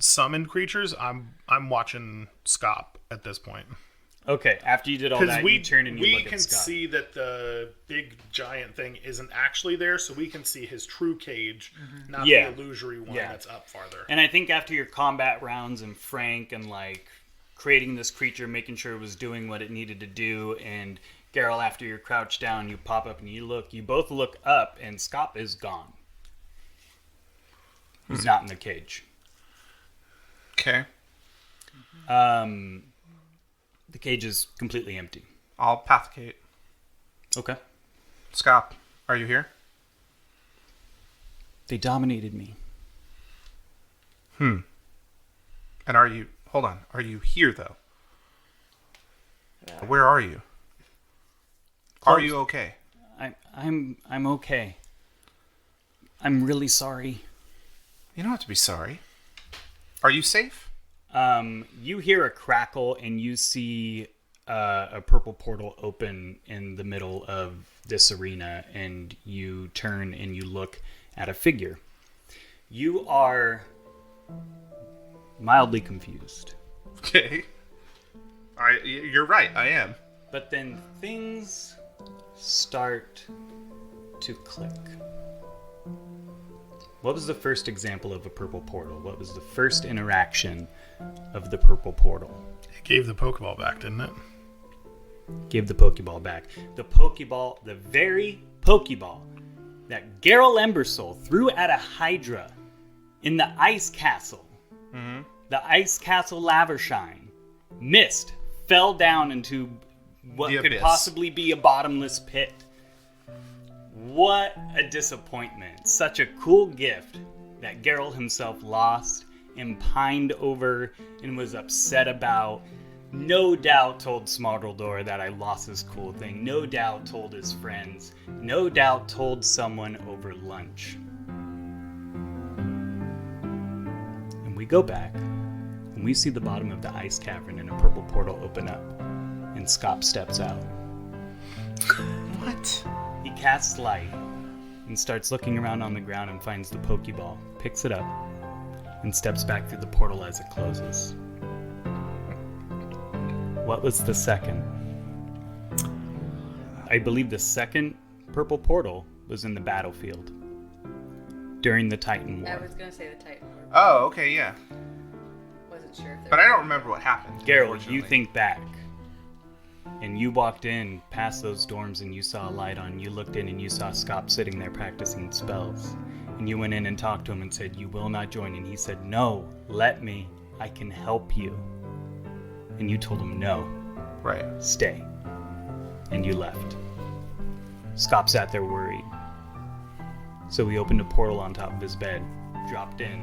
summoned creatures. I'm watching Scop at this point. Okay, after you did all Because that, we you turn and you we look can at Scott. see that the big giant thing isn't actually there, so we can see his true cage, not Yeah. the illusory one Yeah. that's up farther. And I think after your combat rounds and Frank and like creating this creature, making sure it was doing what it needed to do, and Geralt, after you're crouched down, you pop up and you both look up, and Scott is gone. He's not in the cage. Okay. The cage is completely empty. I'll pathicate. Okay. Scott, are you here? They dominated me. And are you... Hold on. Are you here, though? Where are you? Are you okay? I'm okay. I'm really sorry. You don't have to be sorry. Are you safe? You hear a crackle and you see a purple portal open in the middle of this arena, and you turn and you look at a figure. You are mildly confused. Okay. You're right. I am. But then things start to click. What was the first example of a purple portal? What was the first interaction of the purple portal? It gave the Pokeball back, didn't it? Give the Pokeball back. The Pokeball, the very Pokeball that Geralt Embersoul threw at a Hydra in the Ice Castle. The Ice Castle Lavershine missed, fell down into what The could abyss. possibly be a bottomless pit. What a disappointment. Such a cool gift that Geralt himself lost and pined over and was upset about. No doubt told Smartledore that I lost this cool thing. No doubt told his friends. No doubt told someone over lunch. go back, and we see the bottom of the ice cavern and a purple portal open up, and Scop steps out. What? He casts light and starts looking around on the ground and finds the Pokeball, picks it up, and steps back through the portal as it closes. What was the second? I believe the second purple portal was in the battlefield during the Titan I War. was gonna say the Titan War. Oh, okay, yeah. Wasn't sure if there But I don't remember what happened. Geralt, you unfortunately. think back, and you walked in past those dorms and you saw a light on. You looked in and you saw Scop sitting there practicing spells. And you went in and talked to him and said, "You will not join." And he said, "No, let me. I can help you." And you told him, "No, Right. stay." And you left. Scop sat there worried. So he opened a portal on top of his bed, dropped in,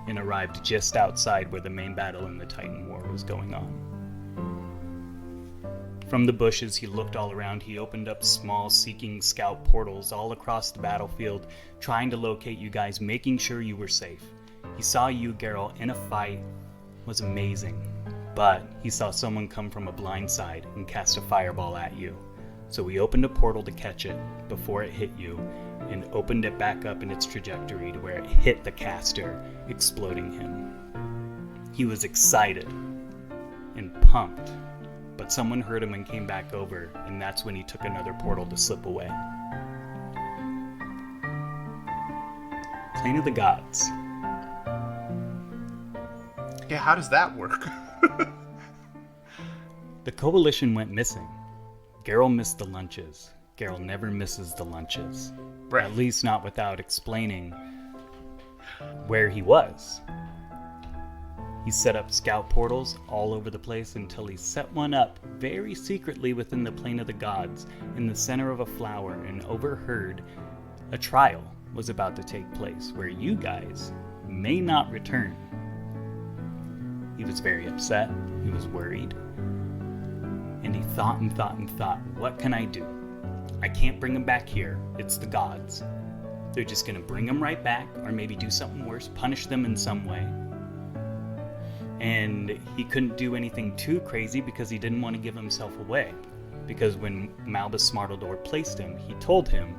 and arrived just outside where the main battle in the Titan War was going on. From the bushes, he looked all around. He opened up small seeking scout portals all across the battlefield, trying to locate you guys, making sure you were safe. He saw you, Geralt, in a fight. It was amazing. But he saw someone come from a blind side and cast a fireball at you. So he opened a portal to catch it before it hit you, and opened it back up in its trajectory to where it hit the caster, exploding him. He was excited and pumped, but someone heard him and came back over, and that's when he took another portal to slip away. Plane of the Gods. Yeah, how does that work? The Coalition went missing. Geralt missed the lunches. Geralt never misses the lunches. Right. At least not without explaining where he was. He set up scout portals all over the place until he set one up very secretly within the Plane of the Gods in the center of a flower and overheard a trial was about to take place where you guys may not return. He was very upset. He was worried. And he thought and thought and thought, what can I do? I can't bring him back here. It's the gods. They're just going to bring him right back, or maybe do something worse, punish them in some way. And he couldn't do anything too crazy because he didn't want to give himself away. Because when Malbus Smartledore placed him, he told him,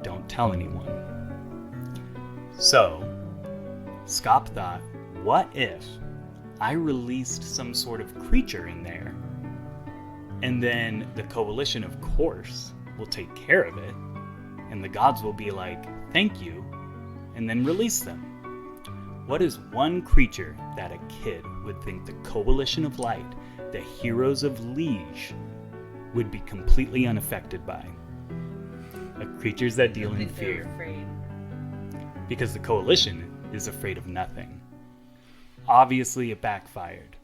don't tell anyone. So, Scop thought, what if I released some sort of creature in there? And then the Coalition, of course, will take care of it. And the gods will be like, thank you, and then release them. What is one creature that a kid would think the Coalition of Light, the heroes of Liege, would be completely unaffected by? Creatures that deal in think they're fear. afraid. Because the Coalition is afraid of nothing. Obviously, it backfired.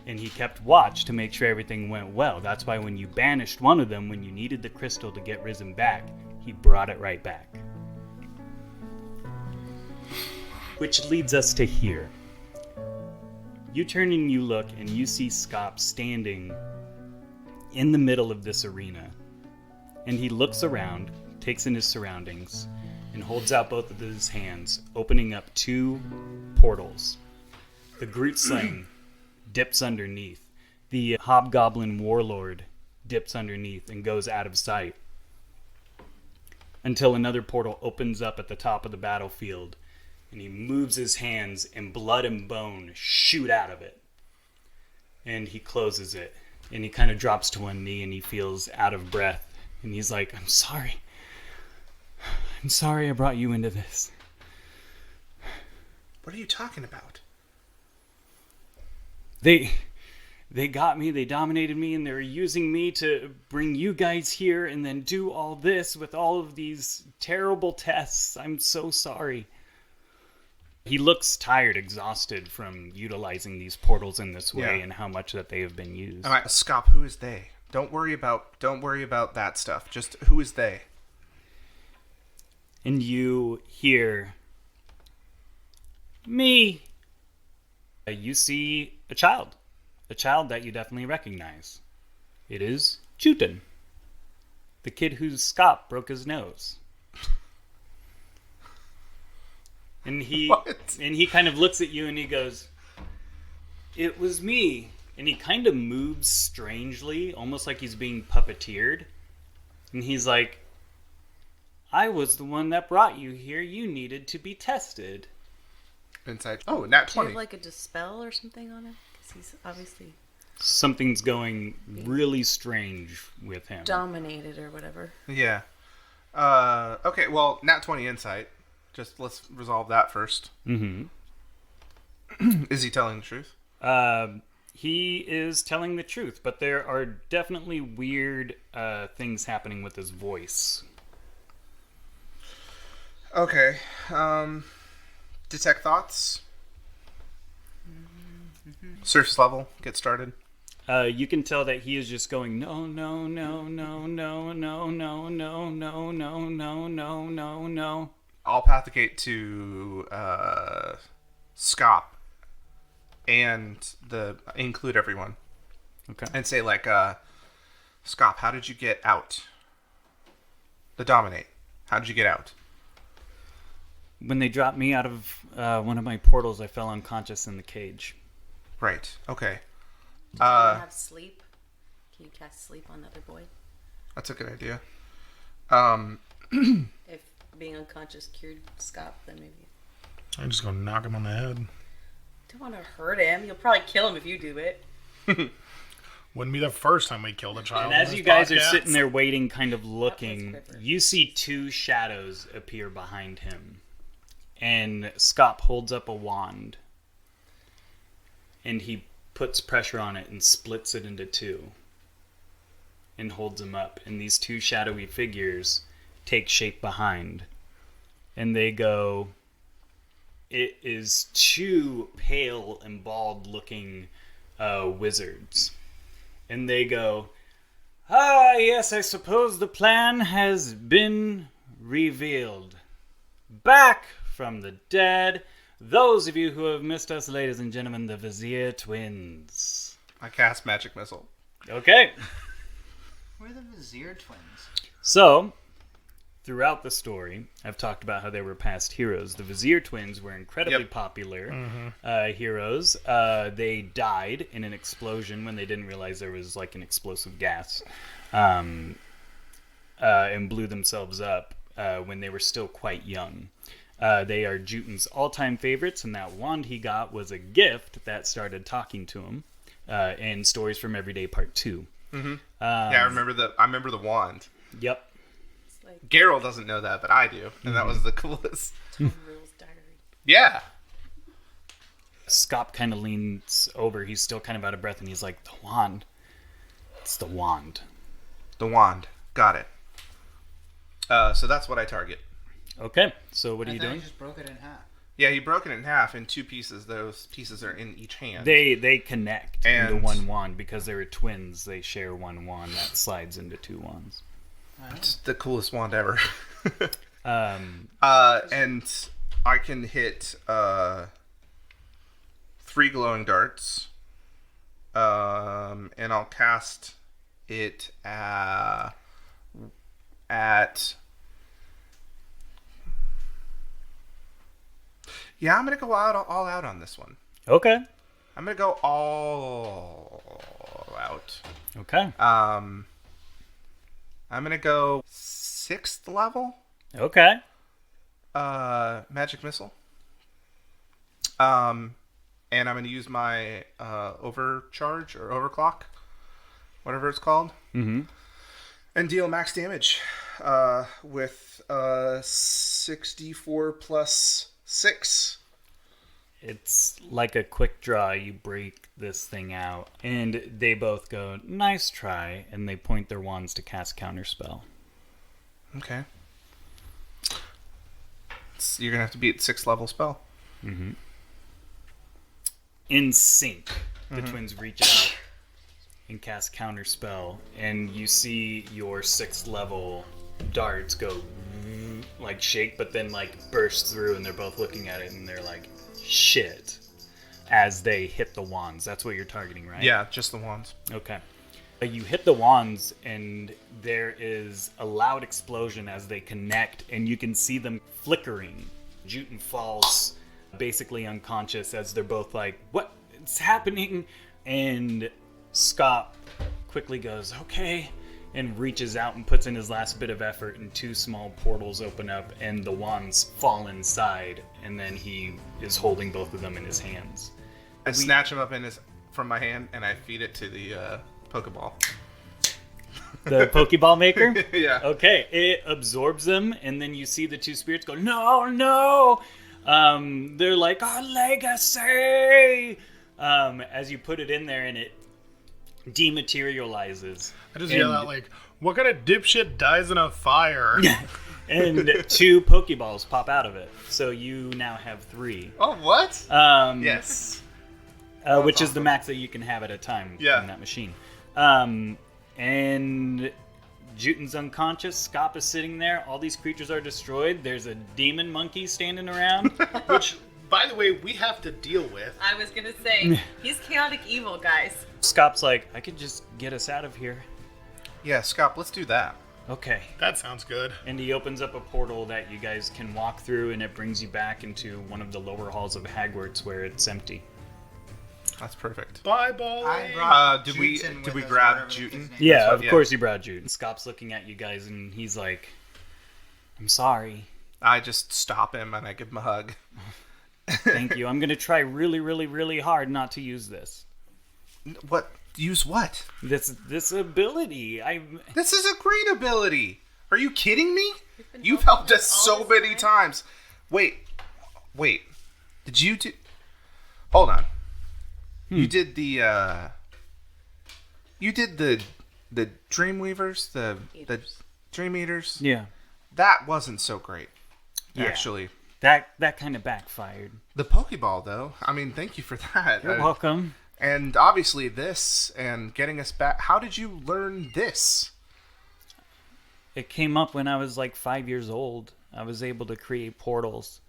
And he kept watch to make sure everything went well. That's why when you banished one of them, when you needed the crystal to get Risen back, he brought it right back. Which leads us to here. You turn and you look, and you see Scop standing in the middle of this arena. And he looks around, takes in his surroundings, and holds out both of his hands, opening up two portals. The Groot Sling dips underneath. The Hobgoblin Warlord dips underneath and goes out of sight. Until another portal opens up at the top of the battlefield, and he moves his hands, and blood and bone shoot out of it. And he closes it, and he kind of drops to one knee, and he feels out of breath. And he's like, I'm sorry. I'm sorry I brought you into this. What are you talking about? They got me, they dominated me, and they're using me to bring you guys here and then do all this with all of these terrible tests. I'm so sorry. He looks tired, exhausted from utilizing these portals in this way and how much that they have been used. All right, Scop, who is they? Don't worry about that stuff. Just who is they? And you hear me. You see a child that you definitely recognize. It is Juten, the kid whose Scop broke his nose. And he What? and he kind of looks at you and he goes, "It was me." And he kind of moves strangely, almost like he's being puppeteered. And he's like, "I was the one that brought you here. You needed to be tested." Inside. Oh, nat Do you 20. have like a dispel or something on him? Because he's obviously Something's going really strange with him. dominated or whatever. Yeah. Okay, well, nat 20 insight. Just let's resolve that first. Mm-hmm. Is he telling the truth? He is telling the truth, but there are definitely weird things happening with his voice. Okay. Detect thoughts. Surface level. Get started. You can tell that he is just going, no, no, no, no, no, no, no, no, no, no, no, no, no, no. I'll pathicate to Scop and include everyone Okay. and say like, Scop, how did you get out? The dominate. How did you get out? When they dropped me out of one of my portals, I fell unconscious in the cage. Right. Okay. Do you have sleep? Can you cast sleep on the other boy? That's a good idea. If being unconscious cured Scott, then maybe. I'm just gonna knock him on the head. Don't want to hurt him. You'll probably kill him if you do it. Wouldn't be the first time we killed a child. And on as this you guys are podcast. sitting there waiting, kind of looking, That was quiver. you see two shadows appear behind him. And Scop holds up a wand. And he puts pressure on it and splits it into two. And holds them up. And these two shadowy figures take shape behind. And they go... It is two pale and bald looking wizards. And they go, "Ah, yes, I suppose the plan has been revealed. Back from the dead, those of you who have missed us, ladies and gentlemen, the Vizier twins." I cast magic missile. Okay. We're the Vizier twins. So, throughout the story, I've talked about how they were past heroes. The Vizier twins were incredibly Yep. popular heroes. They died in an explosion when they didn't realize there was like an explosive gas, and blew themselves up when they were still quite young. They are Jutin's all-time favorites, and that wand he got was a gift that started talking to him in Stories from Everyday Part 2. Yeah, I remember the wand. Yep. It's like Geralt doesn't know that, but I do, and that was the coolest. Tom Riddle's diary. Yeah. Scop kind of leans over. He's still kind of out of breath, and he's like, "The wand. It's the wand." The wand. Got it. So that's what I target. Okay, so what are I you thought doing? You just broke it in half. Yeah, he broke it in half in two pieces. Those pieces are in each hand. They connect into And- one wand because they were twins. They share one wand that slides into two wands. It's the coolest wand ever. Um, And I can hit 3 glowing darts. And I'll cast it at Yeah, I'm gonna go all out on this one. okay, I'm gonna go all out. okay, I'm gonna go 6th level. okay. Magic missile. And I'm gonna use my overcharge or overclock, whatever it's called, Mm-hmm. and deal max damage with 64 plus 6. It's like a quick draw. You break this thing out, and they both go, "Nice try," and they point their wands to cast counterspell. Okay. You're gonna have to beat 6th level spell. In sync, the twins reach out and cast counterspell, and you see your 6th level darts go like shake, but then like burst through, and they're both looking at it, and they're like, "Shit!" as they hit the wands. That's what you're targeting, right? Yeah, just the wands. Okay. You hit the wands, and there is a loud explosion as they connect, and you can see them flickering Juten falls basically unconscious as they're both like, what's happening? And Scott quickly goes, okay, and reaches out and puts in his last bit of effort, and two small portals open up and the wands fall inside, and then he is holding both of them in his hands. I snatch him up from my hand and I feed it to the Pokeball. The Pokeball maker? Yeah. Okay, it absorbs them, and then you see the two spirits go, no! They're like, our legacy! As you put it in there, and it dematerializes. I just yell out like, what kind of dipshit dies in a fire? And two Pokeballs pop out of it. So you now have 3. Oh, what? Yes. Which is the max that you can have at a time in that machine. And Juten's unconscious. Scop is sitting there. All these creatures are destroyed. There's a demon monkey standing around. Which, by the way, we have to deal with. I was gonna say, he's chaotic evil, guys. Scop's like, I could just get us out of here. Yeah, Scop, let's do that. Okay. That sounds good. And he opens up a portal that you guys can walk through, and it brings you back into one of the lower halls of Hogwarts where it's empty. That's perfect. Bye, Bali. I brought Did we Juten grab with us, whatever Juten? his name is. Yeah, what- of course you brought Jute. And Scop's looking at you guys, and he's like, I'm sorry. I just stop him and I give him a hug. Thank you. I'm going to try really, really, really hard not to use this. What? Use what? This ability. This is a great ability. Are you kidding me? been You've helping helped us us all so this many time. times. Wait. Did you do... Hold on. You did the, You did the Dreamweavers, the Dream Eaters. Yeah. That wasn't so great, Yeah. actually. That kind of backfired. The Pokeball, though. I mean, thank you for that. You're welcome. And obviously this and getting us back. How did you learn this? It came up when I was like 5 years old. I was able to create portals.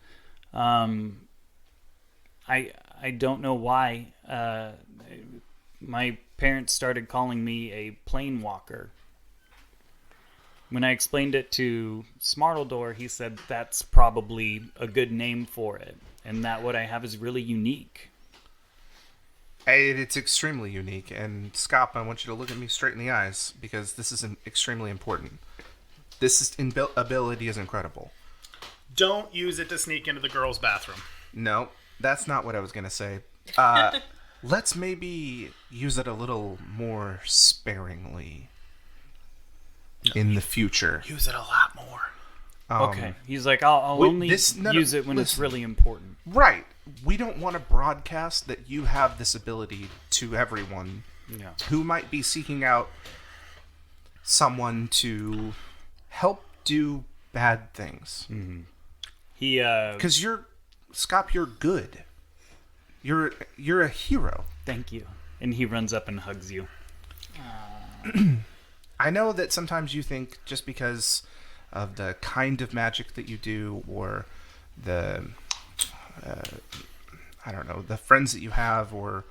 I don't know why. My parents started calling me a plane walker. When I explained it to Smartledore, he said that's probably a good name for it, and that what I have is really unique. It's extremely unique. And Scop, I want you to look at me straight in the eyes because this is extremely important. This ability is incredible. Don't use it to sneak into the girls' bathroom. No, that's not what I was going to say. Let's maybe use it a little more sparingly in the future. Use it a lot more. Okay. He's like, I'll wait, only this- no, use it when it's listen. really important. Right. We don't want to broadcast that you have this ability to everyone Yeah. who might be seeking out someone to help do bad things. He Because Scop, you're good. You're a hero. thank you. And he runs up and hugs you. I know that sometimes you think just because of the kind of magic that you do or the, I don't know, the friends that you have or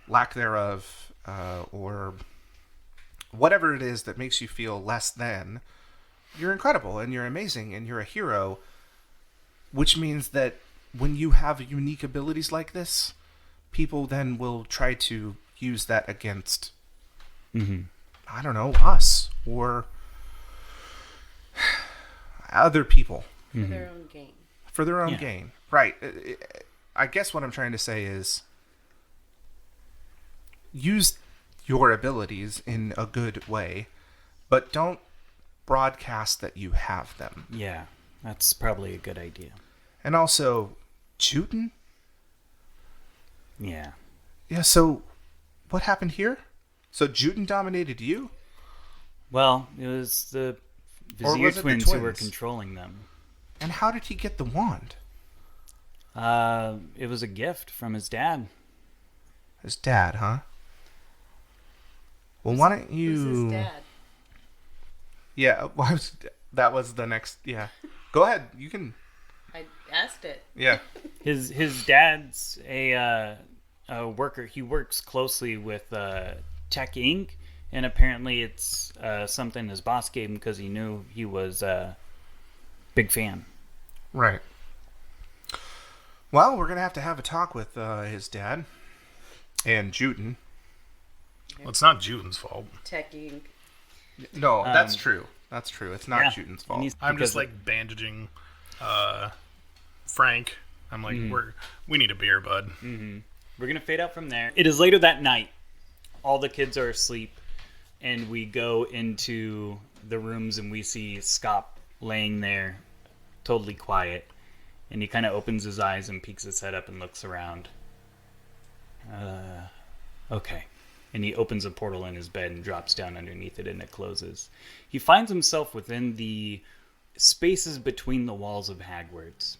lack thereof, or whatever it is that makes you feel less than, you're incredible and you're amazing and you're a hero, which means that when you have unique abilities like this, people then will try to use that against, I don't know, us or other people For their own gain. for their own Yeah. gain. Right. I guess what I'm trying to say is use your abilities in a good way, but don't broadcast that you have them. Yeah, that's probably a good idea. And also, Juten? Yeah. Yeah, so what happened here? So Juten dominated you? Well, it was the Or Vizier was it the twins who were twins? controlling them. And how did he get the wand? It was a gift from his dad. His dad, huh? Well, why don't Who's you... his dad? Yeah, that was the next... Yeah. Go ahead. You can... I asked it. Yeah. His dad's a worker. He works closely with Tech Inc. And apparently it's something his boss gave him because he knew he was a big fan. Right. Well, we're gonna have a talk with his dad and Juten. Well, it's not Juden's fault. Teching. No, that's true. That's true. It's not Yeah. Juten's And fault. he's- I'm because just like bandaging Frank. I'm like, we need a beer, bud. We're going to fade out from there. It is later that night. All the kids are asleep, and we go into the rooms, and we see Scott laying there, totally quiet. And he kind of opens his eyes and peeks his head up and looks around. Okay. And he opens a portal in his bed and drops down underneath it, and it closes. He finds himself within the spaces between the walls of Hagward's.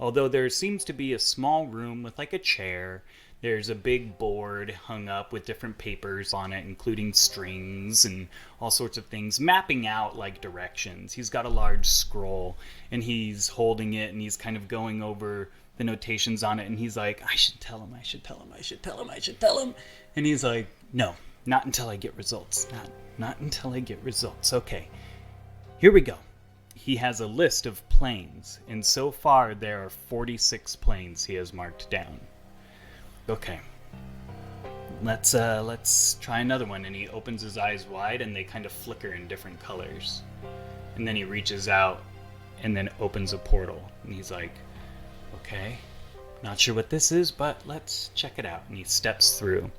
Although there seems to be a small room with like a chair, there's a big board hung up with different papers on it, including strings and all sorts of things, mapping out like directions. He's got a large scroll, and he's holding it, and he's kind of going over the notations on it, and he's like, I should tell him. And he's like, no, not until I get results. Not until I get results. Okay, here we go. He has a list of planes, and so far there are 46 planes he has marked down. Okay, let's try another one. And he opens his eyes wide, and they kind of flicker in different colors. And then he reaches out and then opens a portal, and he's like, okay, not sure what this is, but let's check it out. And he steps through.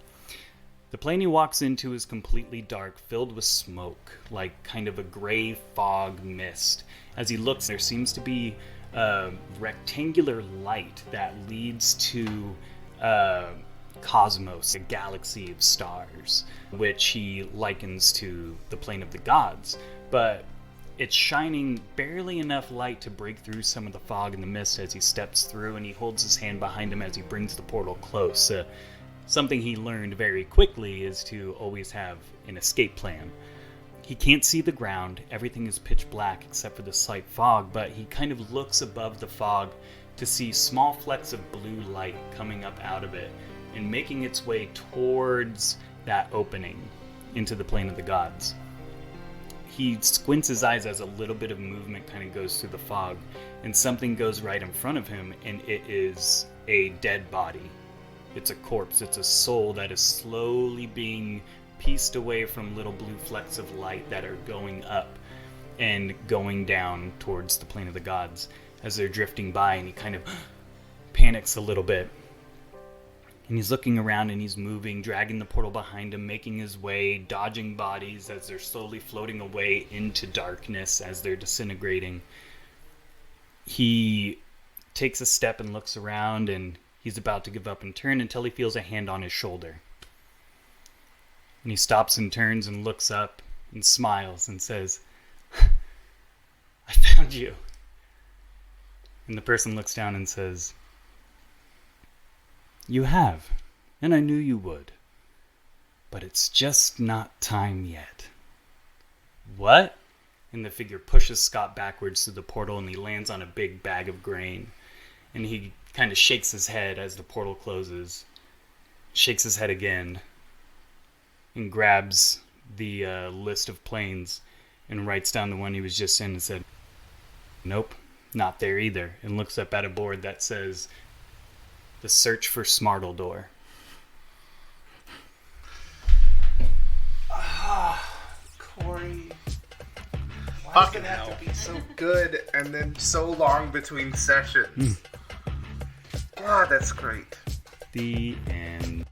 The plane he walks into is completely dark, filled with smoke, like kind of a gray fog mist. As he looks, there seems to be a rectangular light that leads to cosmos, a galaxy of stars, which he likens to the plane of the gods. But it's shining barely enough light to break through some of the fog and the mist as he steps through, and he holds his hand behind him as he brings the portal close. Something he learned very quickly is to always have an escape plan. He can't see the ground, everything is pitch black except for the slight fog, but he kind of looks above the fog to see small flecks of blue light coming up out of it and making its way towards that opening into the plane of the gods. He squints his eyes as a little bit of movement kind of goes through the fog, and something goes right in front of him, and it is a dead body. It's a corpse. It's a soul that is slowly being pieced away from little blue flecks of light that are going up and going down towards the plane of the gods as they're drifting by, and he kind of panics a little bit. And he's looking around, and he's moving, dragging the portal behind him, making his way, dodging bodies as they're slowly floating away into darkness as they're disintegrating. He takes a step and looks around, and he's about to give up and turn until he feels a hand on his shoulder. And he stops and turns and looks up and smiles and says, I found you. And the person looks down and says, you have, and I knew you would. But it's just not time yet. What? And the figure pushes Scott backwards through the portal, and he lands on a big bag of grain. And he kind of shakes his head as the portal closes, shakes his head again, and grabs the list of planes and writes down the one he was just in and said, nope, not there either, and looks up at a board that says, the search for Smartledore. Corey, why Fucking does it have hell. to be so good and then so long between sessions? God, that's great. The end.